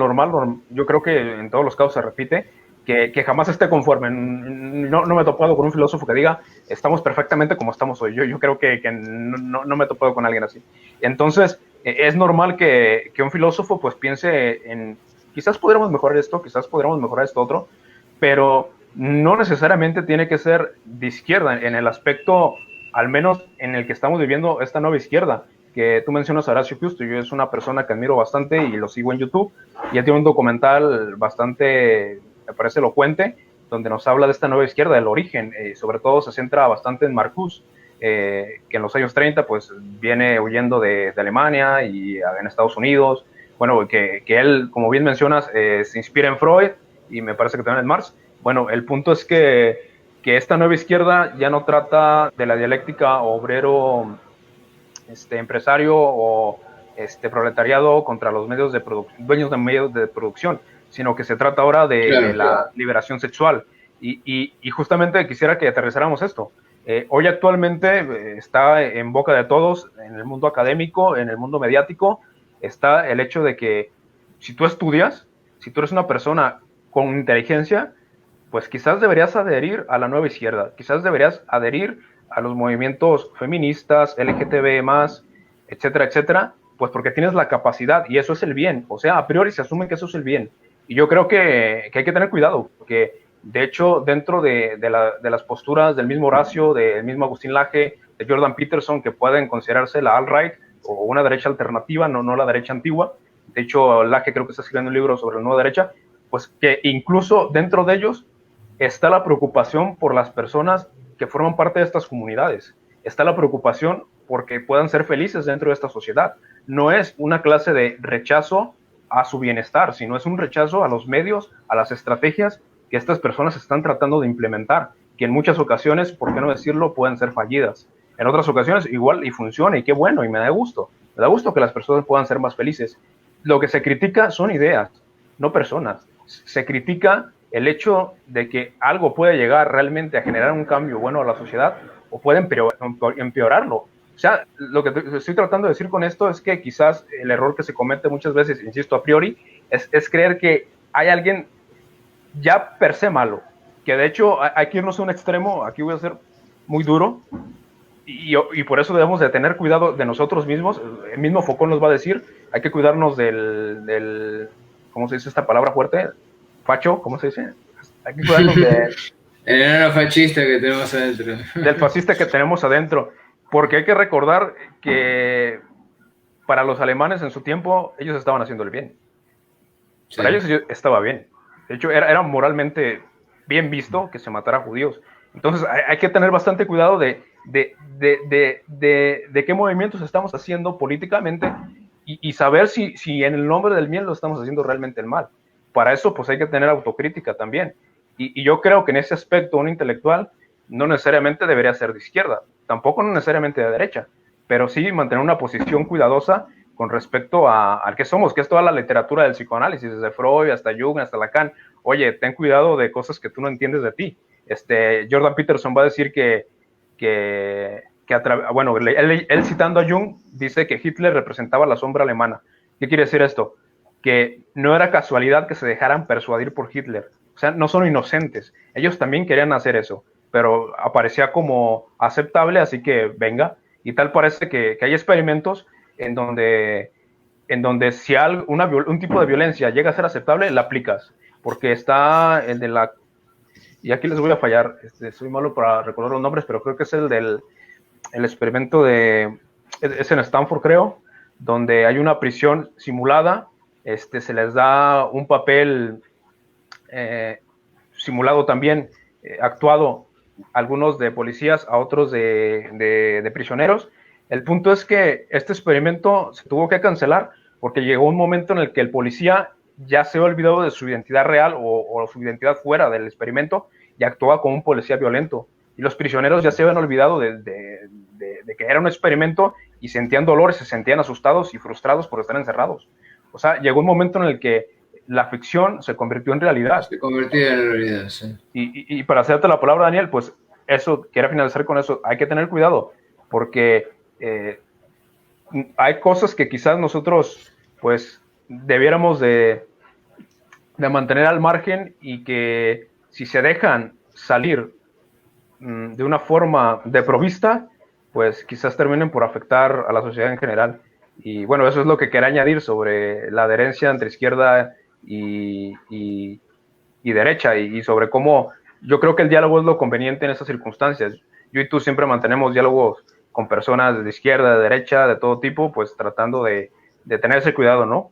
yo creo que en todos los casos se repite, que jamás esté conforme. No me he topado con un filósofo que diga, estamos perfectamente como estamos hoy. Yo creo que no me he topado con alguien así. Entonces, es normal que un filósofo pues piense en, quizás podríamos mejorar esto, quizás podríamos mejorar esto otro, pero no necesariamente tiene que ser de izquierda en el aspecto, al menos en el que estamos viviendo esta nueva izquierda, que tú mencionas a Horacio Justo. Yo es una persona que admiro bastante y lo sigo en YouTube, y él tiene un documental bastante, me parece elocuente, donde nos habla de esta nueva izquierda, del origen, sobre todo se centra bastante en Marcuse, que en los años 30 pues viene huyendo de Alemania y en Estados Unidos, bueno, que él, como bien mencionas, se inspira en Freud y me parece que también en Marx. Bueno, el punto es que esta nueva izquierda ya no trata de la dialéctica obrero, empresario o proletariado contra los medios de dueños de medios de producción, sino que se trata ahora de la liberación sexual. Y justamente quisiera que aterrizáramos esto. Hoy actualmente está en boca de todos, en el mundo académico, en el mundo mediático, está el hecho de que si tú estudias, si tú eres una persona con inteligencia, pues quizás deberías adherir a la nueva izquierda, quizás deberías adherir a los movimientos feministas, LGTB+, etcétera, etcétera, pues porque tienes la capacidad y eso es el bien. O sea, a priori se asume que eso es el bien. Y yo creo que hay que tener cuidado, porque de hecho dentro de las posturas del mismo Horacio, del mismo Agustín Laje, de Jordan Peterson, que pueden considerarse la alt-right o una derecha alternativa, no la derecha antigua. De hecho, Laje creo que está escribiendo un libro sobre la nueva derecha, pues que incluso dentro de ellos está la preocupación por las personas que forman parte de estas comunidades. Está la preocupación porque puedan ser felices dentro de esta sociedad. No es una clase de rechazo a su bienestar, sino es un rechazo a los medios, a las estrategias que estas personas están tratando de implementar, que en muchas ocasiones, por qué no decirlo, pueden ser fallidas. En otras ocasiones igual y funciona, y qué bueno, y me da gusto. Me da gusto que las personas puedan ser más felices. Lo que se critica son ideas, no personas. Se critica el hecho de que algo puede llegar realmente a generar un cambio bueno a la sociedad o puede empeorarlo. O sea, lo que estoy tratando de decir con esto es que quizás el error que se comete muchas veces, insisto, a priori, es creer que hay alguien ya per se malo, que de hecho hay que irnos a un extremo, aquí voy a ser muy duro, y por eso debemos de tener cuidado de nosotros mismos. El mismo Foucault nos va a decir, hay que cuidarnos del ¿cómo se dice esta palabra fuerte? Facho, ¿cómo se dice? Hay que cuidarnos el enano fascista que tenemos adentro. Del fascista que tenemos adentro, porque hay que recordar que para los alemanes en su tiempo, ellos estaban haciendo el bien. Sí. Para ellos estaba bien. De hecho, era moralmente bien visto que se matara a judíos. Entonces, hay que tener bastante cuidado de qué movimientos estamos haciendo políticamente y saber si en el nombre del bien lo estamos haciendo realmente el mal. Para eso, pues hay que tener autocrítica también. Y yo creo que en ese aspecto un intelectual no necesariamente debería ser de izquierda, tampoco no necesariamente de derecha, pero sí mantener una posición cuidadosa con respecto al que somos, que es toda la literatura del psicoanálisis, desde Freud hasta Jung, hasta Lacan. Oye, ten cuidado de cosas que tú no entiendes de ti. Jordan Peterson va a decir bueno, él citando a Jung, dice que Hitler representaba la sombra alemana. ¿Qué quiere decir esto? Que no era casualidad que se dejaran persuadir por Hitler. O sea, no son inocentes. Ellos también querían hacer eso, pero aparecía como aceptable, así que venga. Y tal parece que hay experimentos en donde si un tipo de violencia llega a ser aceptable, la aplicas. Porque está el de la... Y aquí les voy a fallar, soy malo para recordar los nombres, pero creo que es el experimento de... Es en Stanford, creo, donde hay una prisión simulada, se les da un papel simulado también, actuado, algunos de policías, a otros de prisioneros. El punto es que este experimento se tuvo que cancelar porque llegó un momento en el que el policía ya se había olvidado de su identidad real o su identidad fuera del experimento y actuaba como un policía violento. Y los prisioneros ya se habían olvidado de que era un experimento y sentían dolor, se sentían asustados y frustrados por estar encerrados. O sea, llegó un momento en el que la ficción se convirtió en realidad. Se convertía en realidad, sí. Y para hacerte la palabra, Daniel, pues eso, quiero finalizar con eso, hay que tener cuidado, porque hay cosas que quizás nosotros, pues, debiéramos de mantener al margen y que si se dejan salir de una forma de provista, pues quizás terminen por afectar a la sociedad en general. Y bueno, eso es lo que quería añadir sobre la adherencia entre izquierda y derecha y sobre cómo yo creo que el diálogo es lo conveniente en esas circunstancias. Yo y tú siempre mantenemos diálogos con personas de izquierda, de derecha, de todo tipo, pues tratando de tener ese cuidado, ¿no?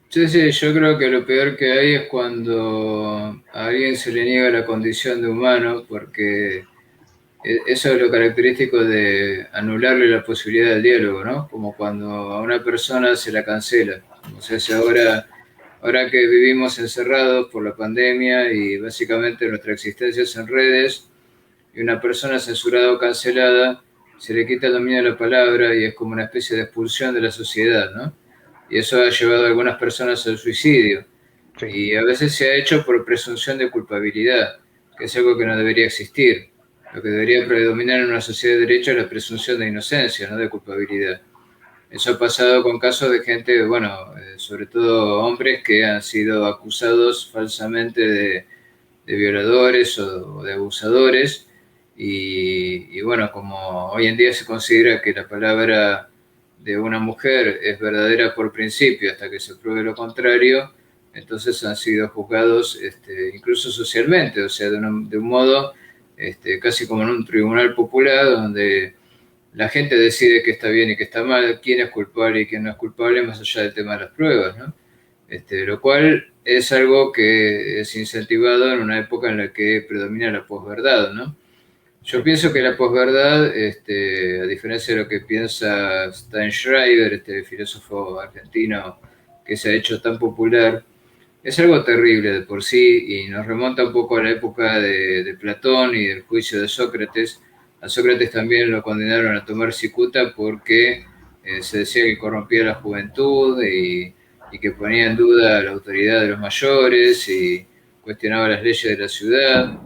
Sí, sí, yo creo que lo peor que hay es cuando a alguien se le niega la condición de humano, porque eso es lo característico de anularle la posibilidad del diálogo, ¿no? Como cuando a una persona se la cancela. O sea, si ahora que vivimos encerrados por la pandemia y básicamente nuestra existencia es en redes, y una persona censurada o cancelada, se le quita el dominio de la palabra y es como una especie de expulsión de la sociedad, ¿no? Y eso ha llevado a algunas personas al suicidio. Sí. Y a veces se ha hecho por presunción de culpabilidad, que es algo que no debería existir. Lo que debería predominar en una sociedad de derecho es la presunción de inocencia, no de culpabilidad. Eso ha pasado con casos de gente, bueno, sobre todo hombres que han sido acusados falsamente de violadores o de abusadores. Y bueno, como hoy en día se considera que la palabra de una mujer es verdadera por principio hasta que se pruebe lo contrario, entonces han sido juzgados incluso socialmente, o sea, de un modo casi como en un tribunal popular donde la gente decide qué está bien y qué está mal, quién es culpable y quién no es culpable, más allá del tema de las pruebas, ¿no? Lo cual es algo que es incentivado en una época en la que predomina la posverdad, ¿no? Yo Sí. pienso que la posverdad, a diferencia de lo que piensa Steinschreiber, este filósofo argentino que se ha hecho tan popular, es algo terrible de por sí y nos remonta un poco a la época de Platón y del juicio de Sócrates. A Sócrates también lo condenaron a tomar cicuta porque se decía que corrompía la juventud y que ponía en duda la autoridad de los mayores y cuestionaba las leyes de la ciudad.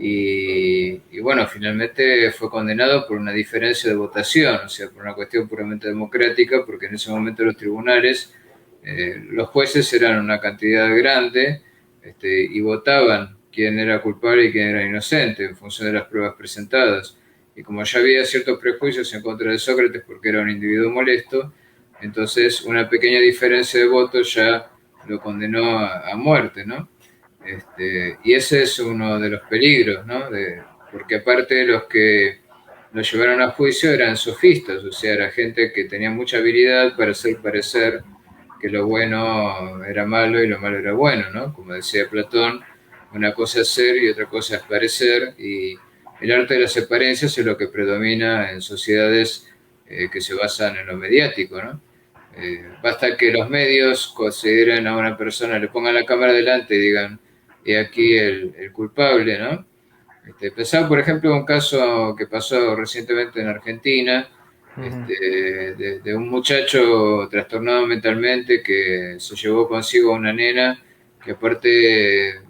Y bueno, finalmente fue condenado por una diferencia de votación, o sea, por una cuestión puramente democrática, porque en ese momento los tribunales, los jueces eran una cantidad grande y votaban quién era culpable y quién era inocente en función de las pruebas presentadas. Y como ya había ciertos prejuicios en contra de Sócrates porque era un individuo molesto, entonces una pequeña diferencia de votos ya lo condenó a muerte, ¿no? Y ese es uno de los peligros, ¿no? Porque aparte los que lo llevaron a juicio eran sofistas, o sea, era gente que tenía mucha habilidad para hacer parecer que lo bueno era malo y lo malo era bueno, ¿no? Como decía Platón, una cosa es ser y otra cosa es parecer, y el arte de las apariencias es lo que predomina en sociedades que se basan en lo mediático, ¿no? Basta que los medios consideren a una persona, le pongan la cámara delante y digan, y aquí el culpable, ¿no? Pensaba, por ejemplo, un caso que pasó recientemente en Argentina, Uh-huh. de un muchacho trastornado mentalmente que se llevó consigo a una nena que aparte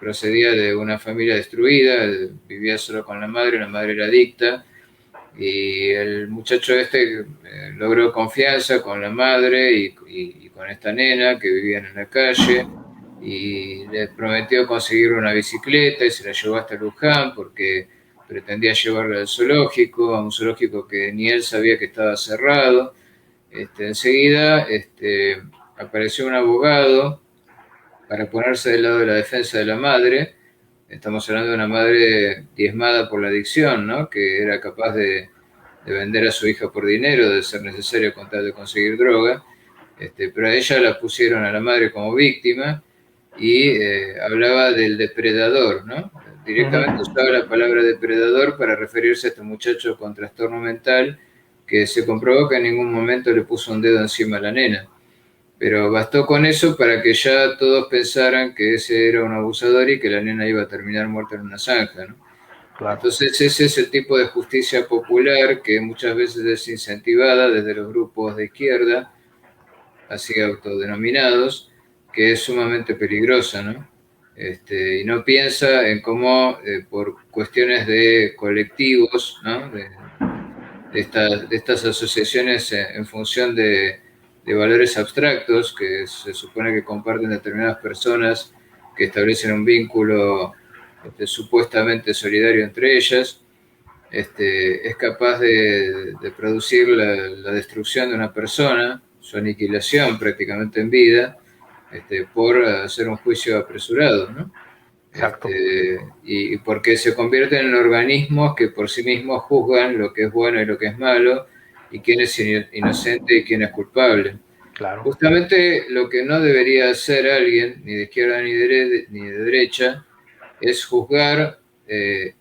procedía de una familia destruida, vivía solo con la madre era adicta, y el muchacho logró confianza con la madre y con esta nena que vivían en la calle y le prometió conseguir una bicicleta y se la llevó hasta Luján porque pretendía llevarla al zoológico, a un zoológico que ni él sabía que estaba cerrado. Enseguida apareció un abogado para ponerse del lado de la defensa de la madre. Estamos hablando de una madre diezmada por la adicción, ¿no? Que era capaz de vender a su hija por dinero, de ser necesario con tal de conseguir droga, pero a ella la pusieron a la madre como víctima y hablaba del depredador, ¿no? Directamente Ujú. usaba la palabra depredador para referirse a este muchacho con trastorno mental que se comprobó que en ningún momento le puso un dedo encima a la nena. Pero bastó con eso para que ya todos pensaran que ese era un abusador y que la nena iba a terminar muerta en una zanja, ¿no? Claro. Entonces ese es el tipo de justicia popular que muchas veces es incentivada desde los grupos de izquierda, así autodenominados, que es sumamente peligrosa, ¿no? Y no piensa en cómo por cuestiones de colectivos, ¿no? De estas asociaciones en función de valores abstractos que se supone que comparten determinadas personas que establecen un vínculo supuestamente solidario entre ellas, es capaz de producir la destrucción de una persona, su aniquilación prácticamente en vida, por hacer un juicio apresurado, ¿no? Exacto. Y porque se convierten en organismos que por sí mismos juzgan lo que es bueno y lo que es malo, y quién es inocente y quién es culpable. Claro. Justamente lo que no debería hacer alguien, ni de izquierda ni de derecha, es juzgar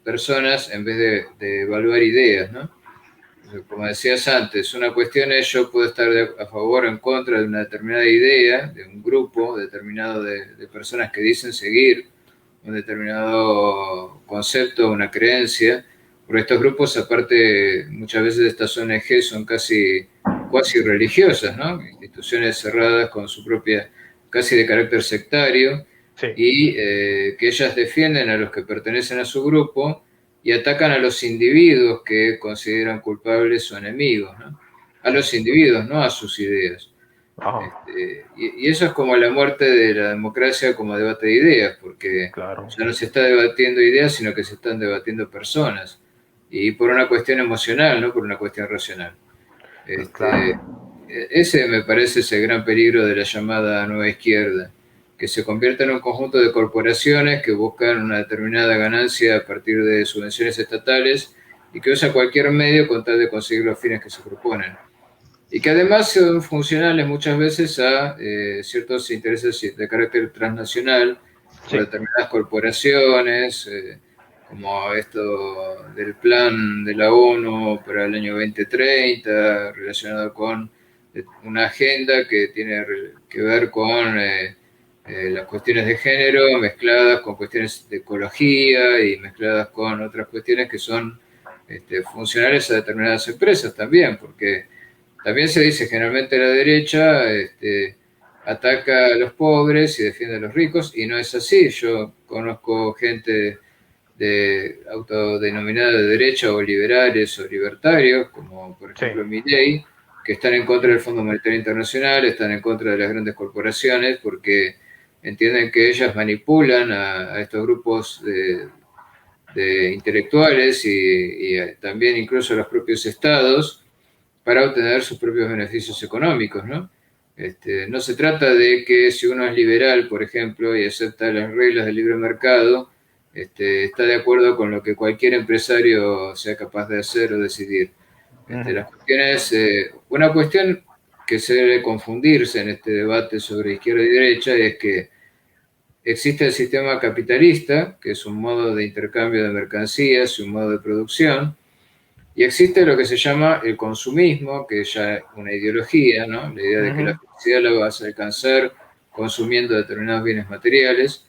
personas en vez de evaluar ideas, ¿no? Como decías antes, una cuestión es yo puedo estar a favor o en contra de una determinada idea, de un grupo determinado de personas que dicen seguir un determinado concepto, una creencia, porque estos grupos, aparte, muchas veces estas ONG son casi cuasi religiosas, ¿no? Instituciones cerradas con su propia, casi de carácter sectario, Sí. y que ellas defienden a los que pertenecen a su grupo y atacan a los individuos que consideran culpables o enemigos, ¿no? A Sí. los individuos, no a sus ideas. Ajá. Y eso es como la muerte de la democracia como debate de ideas, porque Claro. ya no se está debatiendo ideas, sino que se están debatiendo personas. Y por una cuestión emocional, no por una cuestión racional. Este, Claro. Ese me parece ese gran peligro de la llamada nueva izquierda, que se convierte en un conjunto de corporaciones que buscan una determinada ganancia a partir de subvenciones estatales y que usa cualquier medio con tal de conseguir los fines que se proponen. Y que además son funcionales muchas veces a ciertos intereses de carácter transnacional por Sí. determinadas corporaciones, como esto del plan de la ONU para el año 2030, relacionado con una agenda que tiene que ver con las cuestiones de género mezcladas con cuestiones de ecología y mezcladas con otras cuestiones que son funcionales a determinadas empresas también, porque también se dice generalmente la derecha ataca a los pobres y defiende a los ricos, y no es así. Yo conozco gente de autodenominada de derecha o liberales o libertarios, como por Sí. ejemplo Milei, que están en contra del Fondo Monetario Internacional, están en contra de las grandes corporaciones, porque entienden que ellas manipulan a estos grupos de intelectuales y también incluso a los propios estados para obtener sus propios beneficios económicos, ¿no? No se trata de que si uno es liberal, por ejemplo, y acepta las reglas del libre mercado, está de acuerdo con lo que cualquier empresario sea capaz de hacer o decidir. Ujú. Las cuestiones, una cuestión que se debe confundirse en este debate sobre izquierda y derecha es que existe el sistema capitalista, que es un modo de intercambio de mercancías y un modo de producción, y existe lo que se llama el consumismo, que es ya una ideología, ¿no? La idea de que la Ujú. felicidad la vas a alcanzar consumiendo determinados bienes materiales.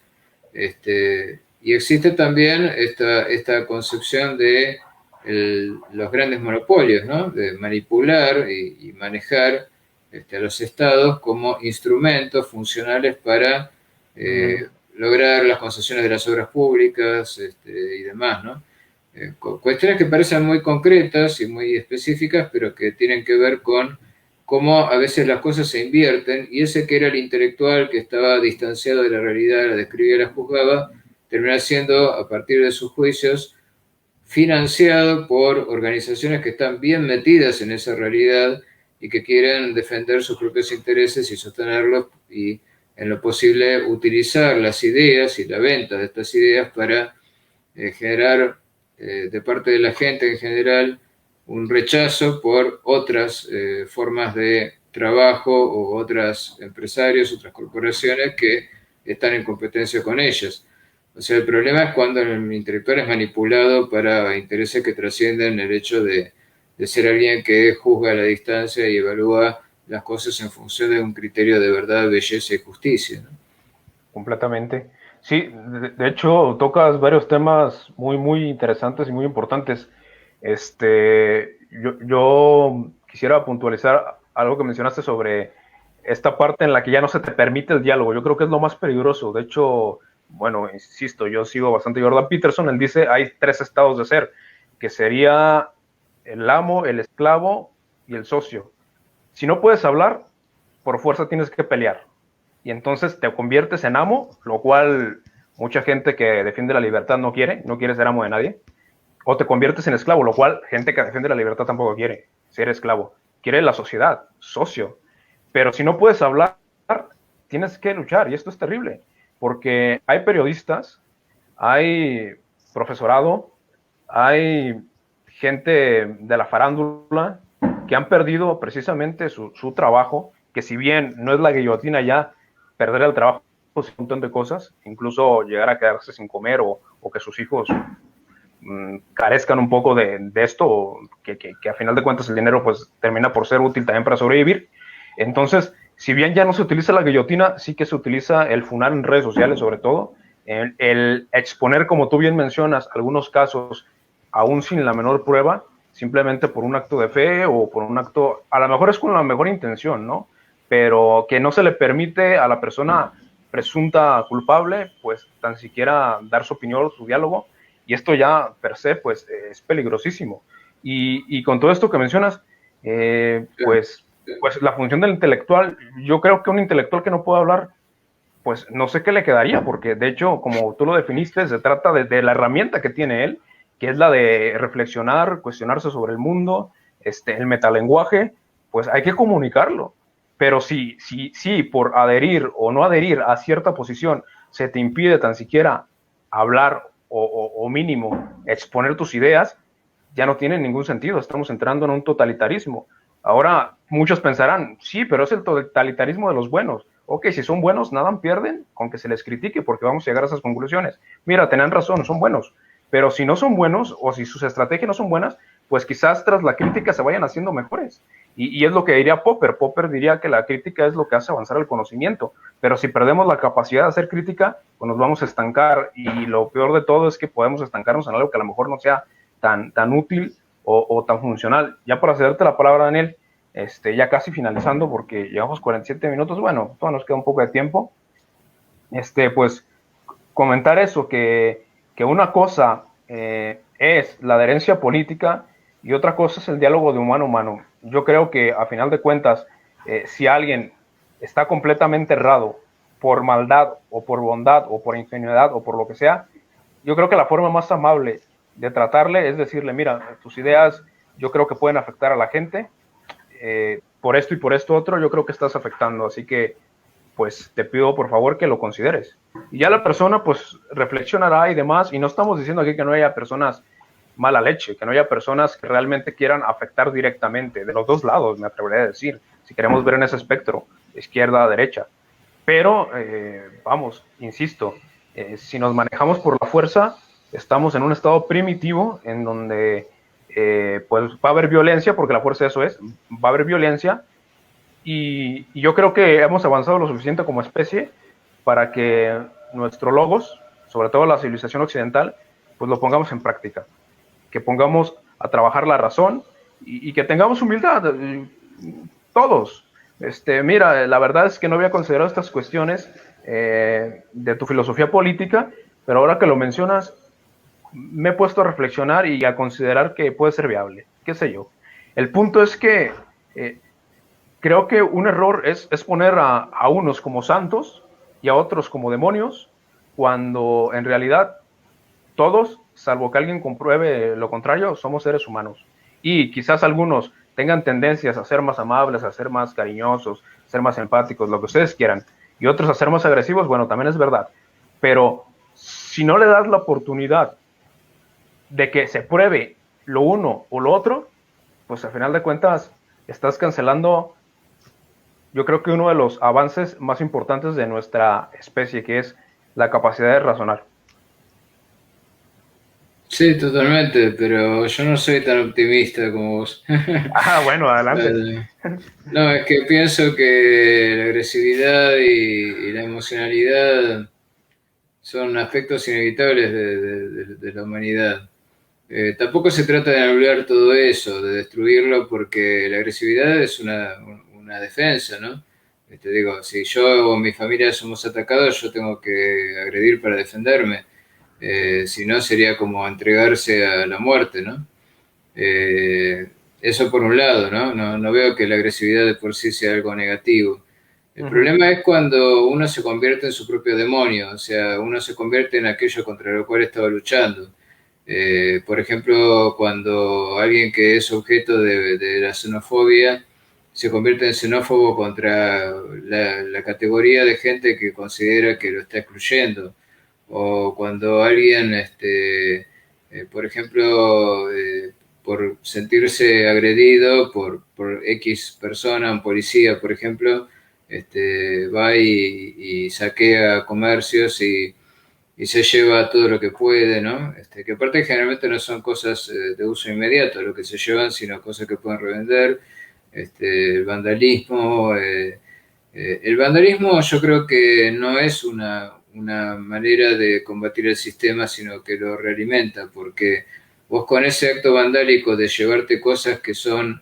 Y existe también esta concepción de los grandes monopolios, ¿no? De manipular y manejar a los estados como instrumentos funcionales para Ujú. lograr las concesiones de las obras públicas y demás, ¿no? Cuestiones que parecen muy concretas y muy específicas, pero que tienen que ver con cómo a veces las cosas se invierten y ese que era el intelectual que estaba distanciado de la realidad, la describía y la juzgaba, termina siendo, a partir de sus juicios, financiado por organizaciones que están bien metidas en esa realidad y que quieren defender sus propios intereses y sostenerlos y, en lo posible, utilizar las ideas y la venta de estas ideas para generar de parte de la gente en general un rechazo por otras formas de trabajo o otros empresarios, otras corporaciones que están en competencia con ellas. O sea, el problema es cuando el intelectual es manipulado para intereses que trascienden el hecho de ser alguien que juzga a la distancia y evalúa las cosas en función de un criterio de verdad, belleza y justicia, ¿no? Completamente. Sí, de hecho tocas varios temas muy, muy interesantes y muy importantes. Yo quisiera puntualizar algo que mencionaste sobre esta parte en la que ya no se te permite el diálogo. Yo creo que es lo más peligroso. De hecho, bueno, insisto, yo sigo bastante a Jordan Peterson. Él dice, hay tres estados de ser, que sería el amo, el esclavo y el socio. Si no puedes hablar, por fuerza tienes que pelear. Y entonces te conviertes en amo, lo cual mucha gente que defiende la libertad no quiere ser amo de nadie. O te conviertes en esclavo, lo cual gente que defiende la libertad tampoco quiere ser esclavo. Quiere la sociedad, socio. Pero si no puedes hablar, tienes que luchar. Y esto es terrible, porque hay periodistas, hay profesorado, hay gente de la farándula que han perdido precisamente su trabajo, que si bien no es la guillotina ya, perder el trabajo es un montón de cosas, incluso llegar a quedarse sin comer o que sus hijos carezcan un poco de esto, que a final de cuentas el dinero pues termina por ser útil también para sobrevivir. Entonces, si bien ya no se utiliza la guillotina, sí que se utiliza el funar en redes sociales, sobre todo, el exponer, como tú bien mencionas, algunos casos aún sin la menor prueba, simplemente por un acto de fe o por un acto, a lo mejor es con la mejor intención, ¿no? Pero que no se le permite a la persona presunta culpable, pues tan siquiera dar su opinión, su diálogo, y esto ya per se, pues es peligrosísimo. Y con todo esto que mencionas, pues la función del intelectual, yo creo que un intelectual que no puede hablar, pues no sé qué le quedaría, porque de hecho, como tú lo definiste, se trata de la herramienta que tiene él, que es la de reflexionar, cuestionarse sobre el mundo, el metalenguaje, pues hay que comunicarlo. Pero si por adherir o no adherir a cierta posición se te impide tan siquiera hablar o mínimo exponer tus ideas, ya no tiene ningún sentido. Estamos entrando en un totalitarismo. Ahora muchos pensarán, sí, pero es el totalitarismo de los buenos. Ok, si son buenos, nada pierden con que se les critique porque vamos a llegar a esas conclusiones. Mira, tenían razón, son buenos. Pero si no son buenos o si sus estrategias no son buenas, pues quizás tras la crítica se vayan haciendo mejores. Y es lo que diría Popper. Popper diría que la crítica es lo que hace avanzar el conocimiento. Pero si perdemos la capacidad de hacer crítica, pues nos vamos a estancar. Y lo peor de todo es que podemos estancarnos en algo que a lo mejor no sea tan útil o tan funcional. Ya para cederte la palabra, Daniel, ya casi finalizando porque llevamos 47 minutos, bueno, todavía nos queda un poco de tiempo. Pues comentar eso, que una cosa es la adherencia política y otra cosa es el diálogo de humano a humano. Yo creo que a final de cuentas, si alguien está completamente errado por maldad o por bondad o por ingenuidad o por lo que sea, yo creo que la forma más amable de tratarle es decirle, mira, tus ideas yo creo que pueden afectar a la gente, por esto y por esto otro, yo creo que estás afectando, así que pues te pido por favor que lo consideres. Y ya la persona pues reflexionará y demás, y no estamos diciendo aquí que no haya personas mala leche, que no haya personas que realmente quieran afectar directamente, de los dos lados, me atrevería a decir, si queremos ver en ese espectro, izquierda a derecha. Pero, vamos, insisto, si nos manejamos por la fuerza, estamos en un estado primitivo en donde pues va a haber violencia, porque la fuerza eso es, va a haber violencia, y yo creo que hemos avanzado lo suficiente como especie para que nuestro logos, sobre todo la civilización occidental, pues lo pongamos en práctica, que pongamos a trabajar la razón y que tengamos humildad, todos. Mira, la verdad es que no había considerado estas cuestiones de tu filosofía política, pero ahora que lo mencionas, me he puesto a reflexionar y a considerar que puede ser viable, qué sé yo. El punto es que creo que un error es poner a unos como santos y a otros como demonios, cuando en realidad todos, salvo que alguien compruebe lo contrario, somos seres humanos. Y quizás algunos tengan tendencias a ser más amables, a ser más cariñosos, a ser más empáticos, lo que ustedes quieran, y otros a ser más agresivos, bueno, también es verdad. Pero si no le das la oportunidad de que se pruebe lo uno o lo otro, pues al final de cuentas estás cancelando, yo creo que uno de los avances más importantes de nuestra especie, que es la capacidad de razonar. Sí, totalmente, pero yo no soy tan optimista como vos. Ah, bueno, adelante. Eh, No, es que pienso que la agresividad y la emocionalidad son aspectos inevitables de la humanidad. Tampoco se trata de anular todo eso, de destruirlo, porque la agresividad es una defensa, ¿no? Digo, si yo o mi familia somos atacados, yo tengo que agredir para defenderme. Si no, sería como entregarse a la muerte, ¿no? Eh, Eso por un lado, ¿no? No veo que la agresividad de por sí sea algo negativo. El Ujú. problema es cuando uno se convierte en su propio demonio, o sea, uno se convierte en aquello contra lo cual estaba luchando. Por ejemplo, cuando alguien que es objeto de la xenofobia se convierte en xenófobo contra la categoría de gente que considera que lo está excluyendo, o cuando alguien, por ejemplo, por sentirse agredido por X persona, un policía, por ejemplo, va y saquea comercios y se lleva todo lo que puede, ¿no? Que aparte generalmente no son cosas de uso inmediato lo que se llevan, sino cosas que pueden revender, el vandalismo. El vandalismo yo creo que no es una manera de combatir el sistema, sino que lo realimenta, porque vos con ese acto vandálico de llevarte cosas que son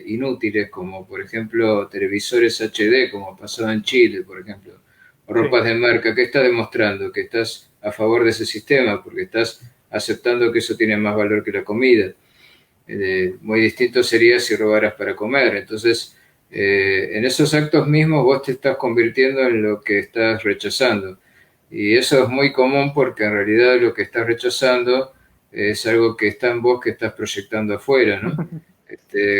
inútiles, como por ejemplo televisores HD, como pasó en Chile, por ejemplo, o Sí. ropas de marca, ¿qué estás demostrando? Que estás a favor de ese sistema, porque estás aceptando que eso tiene más valor que la comida. Muy distinto sería si robaras para comer. Entonces, en esos actos mismos vos te estás convirtiendo en lo que estás rechazando. Y eso es muy común porque en realidad lo que estás rechazando es algo que está en vos que estás proyectando afuera, ¿no?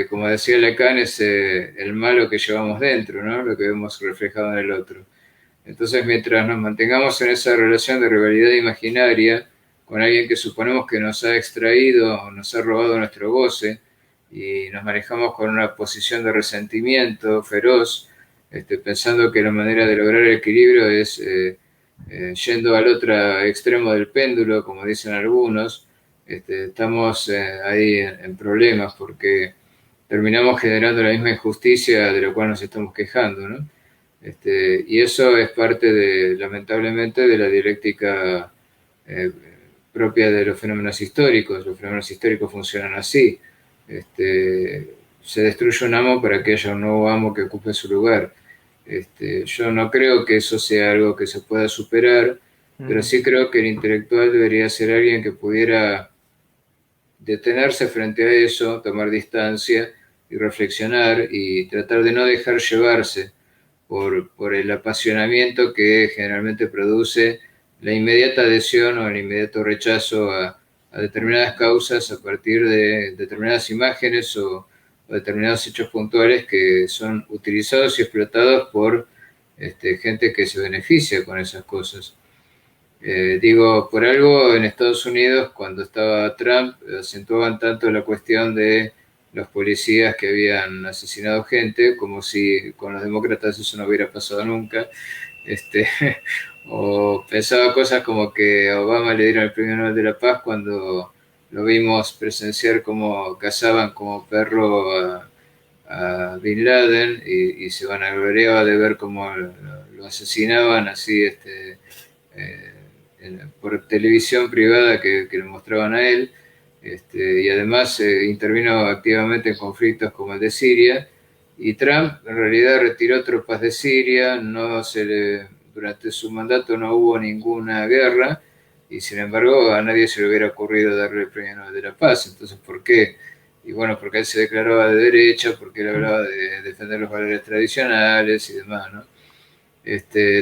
Como decía Lacan, es el malo que llevamos dentro, ¿no? Lo que vemos reflejado en el otro. Entonces, mientras nos mantengamos en esa relación de rivalidad imaginaria con alguien que suponemos que nos ha extraído o nos ha robado nuestro goce y nos manejamos con una posición de resentimiento feroz, pensando que la manera de lograr el equilibrio es yendo al otro extremo del péndulo, como dicen algunos, estamos ahí en problemas porque terminamos generando la misma injusticia de la cual nos estamos quejando, ¿no? Y eso es parte de, lamentablemente, de la dialéctica eh, propia de los fenómenos históricos. Los fenómenos históricos funcionan así. Se destruye un amo para que haya un nuevo amo que ocupe su lugar. Yo no creo que eso sea algo que se pueda superar, pero Ujú. sí creo que el intelectual debería ser alguien que pudiera detenerse frente a eso, tomar distancia y reflexionar y tratar de no dejar llevarse por el apasionamiento que generalmente produce la inmediata adhesión o el inmediato rechazo a determinadas causas a partir de determinadas imágenes o determinados hechos puntuales que son utilizados y explotados por gente que se beneficia con esas cosas. Digo, por algo en Estados Unidos, cuando estaba Trump, acentuaban tanto la cuestión de los policías que habían asesinado gente, como si con los demócratas eso no hubiera pasado nunca. Este, o pensaba cosas como que a Obama le dieron el Premio Nobel de la Paz cuando lo vimos presenciar como cazaban como perro a Bin Laden y se vanagloriaba de ver cómo lo asesinaban así, eh, por televisión privada que le mostraban a él, y además intervino activamente en conflictos como el de Siria, y Trump en realidad retiró tropas de Siria, durante su mandato no hubo ninguna guerra, y sin embargo a nadie se le hubiera ocurrido darle el premio Nobel de la Paz. Entonces, ¿por qué? Y bueno, porque él se declaraba de derecha, porque él hablaba de defender los valores tradicionales y demás, ¿no?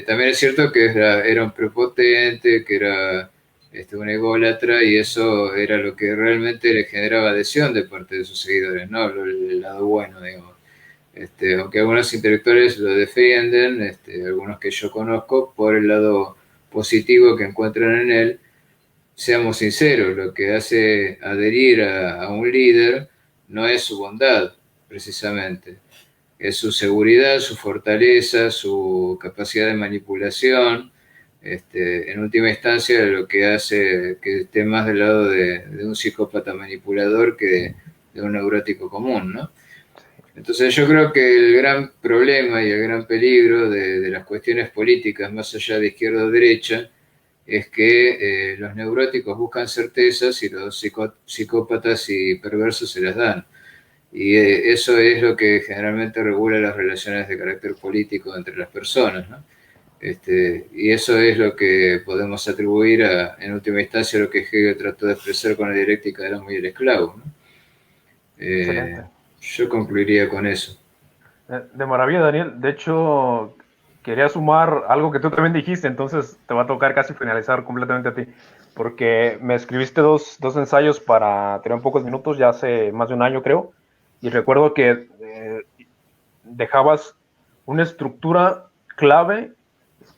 También es cierto que era un prepotente, que era un ególatra, y eso era lo que realmente le generaba adhesión de parte de sus seguidores, ¿no? El lado bueno, digamos. Aunque algunos intelectuales lo defienden, algunos que yo conozco, por el lado positivo que encuentran en él, seamos sinceros, lo que hace adherir a un líder no es su bondad, precisamente. Es su seguridad, su fortaleza, su capacidad de manipulación, en última instancia lo que hace que esté más del lado de un psicópata manipulador que de un neurótico común, ¿no? Entonces yo creo que el gran problema y el gran peligro de las cuestiones políticas, más allá de izquierda o derecha, es que los neuróticos buscan certezas y los psicópatas y perversos se las dan. Y eso es lo que generalmente regula las relaciones de carácter político entre las personas, ¿no? Y eso es lo que podemos atribuir en última instancia a lo que Hegel trató de expresar con la dialéctica del amo y el esclavo, ¿no? Excelente. Yo concluiría con eso. De maravilla, Daniel. De hecho, quería sumar algo que tú también dijiste, entonces te va a tocar casi finalizar completamente a ti, porque me escribiste dos ensayos para tener pocos minutos, ya hace más de un año creo, y recuerdo que dejabas una estructura clave,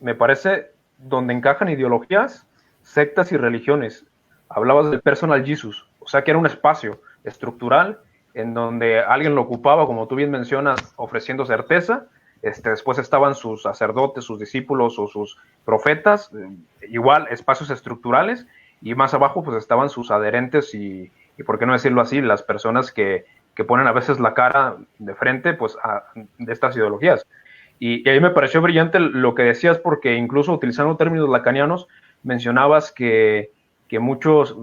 me parece, donde encajan ideologías, sectas y religiones. Hablabas del personal Jesus, o sea que era un espacio estructural en donde alguien lo ocupaba, como tú bien mencionas, ofreciendo certeza. Después estaban sus sacerdotes, sus discípulos o sus profetas, igual espacios estructurales, y más abajo pues estaban sus adherentes y por qué no decirlo así, las personas que ponen a veces la cara de frente pues de estas ideologías. Y ahí me pareció brillante lo que decías, porque incluso utilizando términos lacanianos, mencionabas que muchos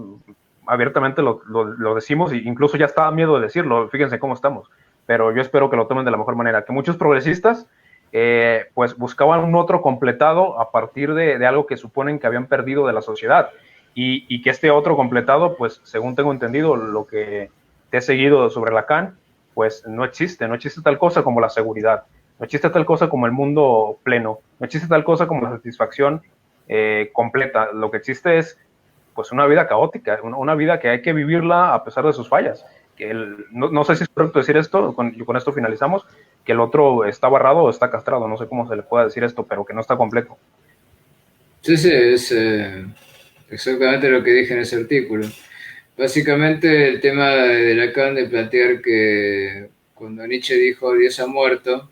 abiertamente lo decimos, e incluso ya estaba miedo de decirlo, fíjense cómo estamos, pero yo espero que lo tomen de la mejor manera, que muchos progresistas pues buscaban un otro completado a partir de algo que suponen que habían perdido de la sociedad, y que este otro completado, pues según tengo entendido, lo que te he seguido sobre Lacan, pues no existe, no existe tal cosa como la seguridad, no existe tal cosa como el mundo pleno, no existe tal cosa como la satisfacción completa. Lo que existe es pues una vida caótica, una vida que hay que vivirla a pesar de sus fallas. No sé si es correcto decir esto, con esto finalizamos, que el otro está barrado o está castrado, no sé cómo se le puede decir esto, pero que no está completo. Sí, sí, es exactamente lo que dije en ese artículo. Básicamente el tema de Lacan de plantear que cuando Nietzsche dijo Dios ha muerto,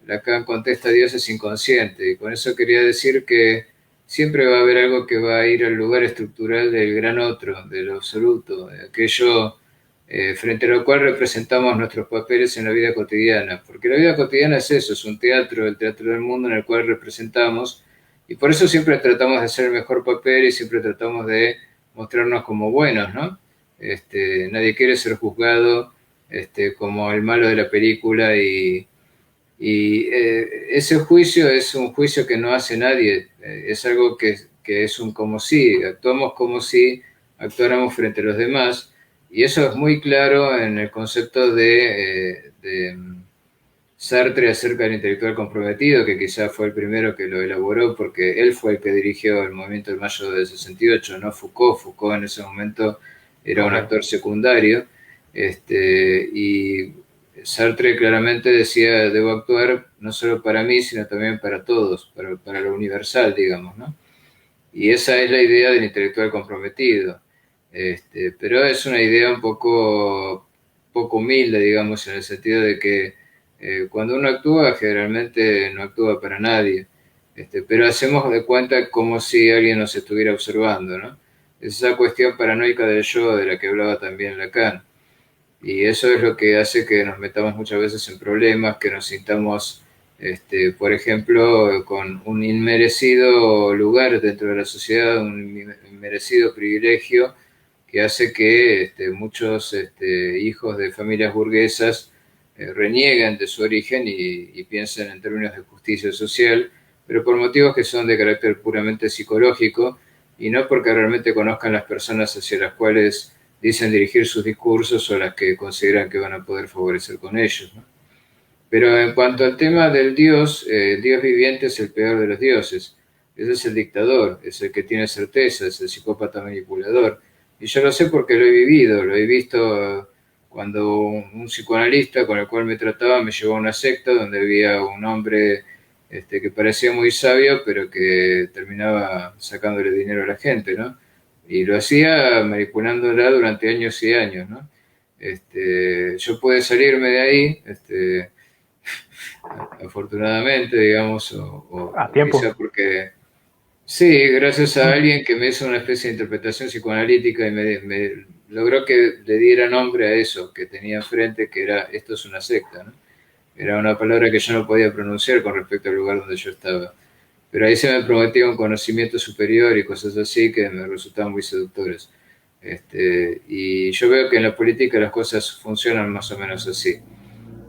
Lacan contesta Dios es inconsciente, y con eso quería decir que siempre va a haber algo que va a ir al lugar estructural del gran otro, de lo absoluto, de aquello frente a lo cual representamos nuestros papeles en la vida cotidiana, porque la vida cotidiana es eso, es un teatro, el teatro del mundo en el cual representamos, y por eso siempre tratamos de hacer el mejor papel y siempre tratamos de mostrarnos como buenos, ¿no? Nadie quiere ser juzgado como el malo de la película y ese juicio es un juicio que no hace nadie, es algo que es un como si, actuamos como si actuáramos frente a los demás, y eso es muy claro en el concepto de Sartre acerca del intelectual comprometido, que quizás fue el primero que lo elaboró, porque él fue el que dirigió el movimiento del mayo del 68, no Foucault. Foucault en ese momento era un Correcto. actor secundario, y Sartre claramente decía, debo actuar no solo para mí, sino también para todos, para lo universal, digamos, ¿no? Y esa es la idea del intelectual comprometido. Pero es una idea un poco humilde, digamos, en el sentido de que cuando uno actúa, generalmente no actúa para nadie, pero hacemos de cuenta como si alguien nos estuviera observando, ¿no? Es esa cuestión paranoica del yo de la que hablaba también Lacan. Y eso es lo que hace que nos metamos muchas veces en problemas, que nos sintamos, por ejemplo, con un inmerecido lugar dentro de la sociedad, un inmerecido privilegio que hace que muchos hijos de familias burguesas renieguen de su origen y piensen en términos de justicia social, pero por motivos que son de carácter puramente psicológico y no porque realmente conozcan las personas hacia las cuales dicen dirigir sus discursos o las que consideran que van a poder favorecer con ellos, ¿no? Pero en cuanto al tema del Dios, el Dios viviente es el peor de los dioses. Ese es el dictador, es el que tiene certeza, es el psicópata manipulador. Y yo lo sé porque lo he vivido, lo he visto cuando un psicoanalista con el cual me trataba me llevó a una secta donde había un hombre que parecía muy sabio, pero que terminaba sacándole dinero a la gente, ¿no? Y lo hacía manipulándola durante años y años, ¿no? Yo pude salirme de ahí, afortunadamente, digamos, A o quizá tiempo. porque, sí, gracias a alguien que me hizo una especie de interpretación psicoanalítica y me logró que le diera nombre a eso que tenía enfrente, que era, esto es una secta, ¿no? Era una palabra que yo no podía pronunciar con respecto al lugar donde yo estaba. Pero ahí se me prometía un conocimiento superior y cosas así que me resultaban muy seductoras. Y yo veo que en la política las cosas funcionan más o menos así.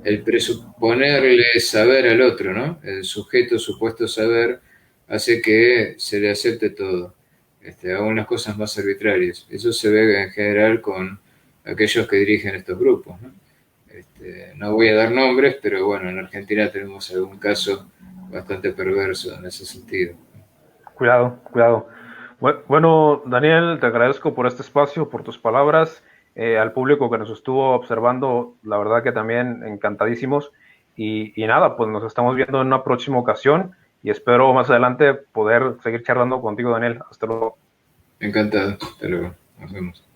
El presuponerle saber al otro, ¿no? El sujeto supuesto saber hace que se le acepte todo, aún las cosas más arbitrarias. Eso se ve en general con aquellos que dirigen estos grupos, ¿no? No voy a dar nombres, pero bueno, en Argentina tenemos algún caso bastante perverso en ese sentido. Cuidado, cuidado. Bueno, Daniel, te agradezco por este espacio, por tus palabras. Al público que nos estuvo observando, la verdad que también encantadísimos. Y nada, pues nos estamos viendo en una próxima ocasión y espero más adelante poder seguir charlando contigo, Daniel. Hasta luego. Encantado. Hasta luego. Nos vemos.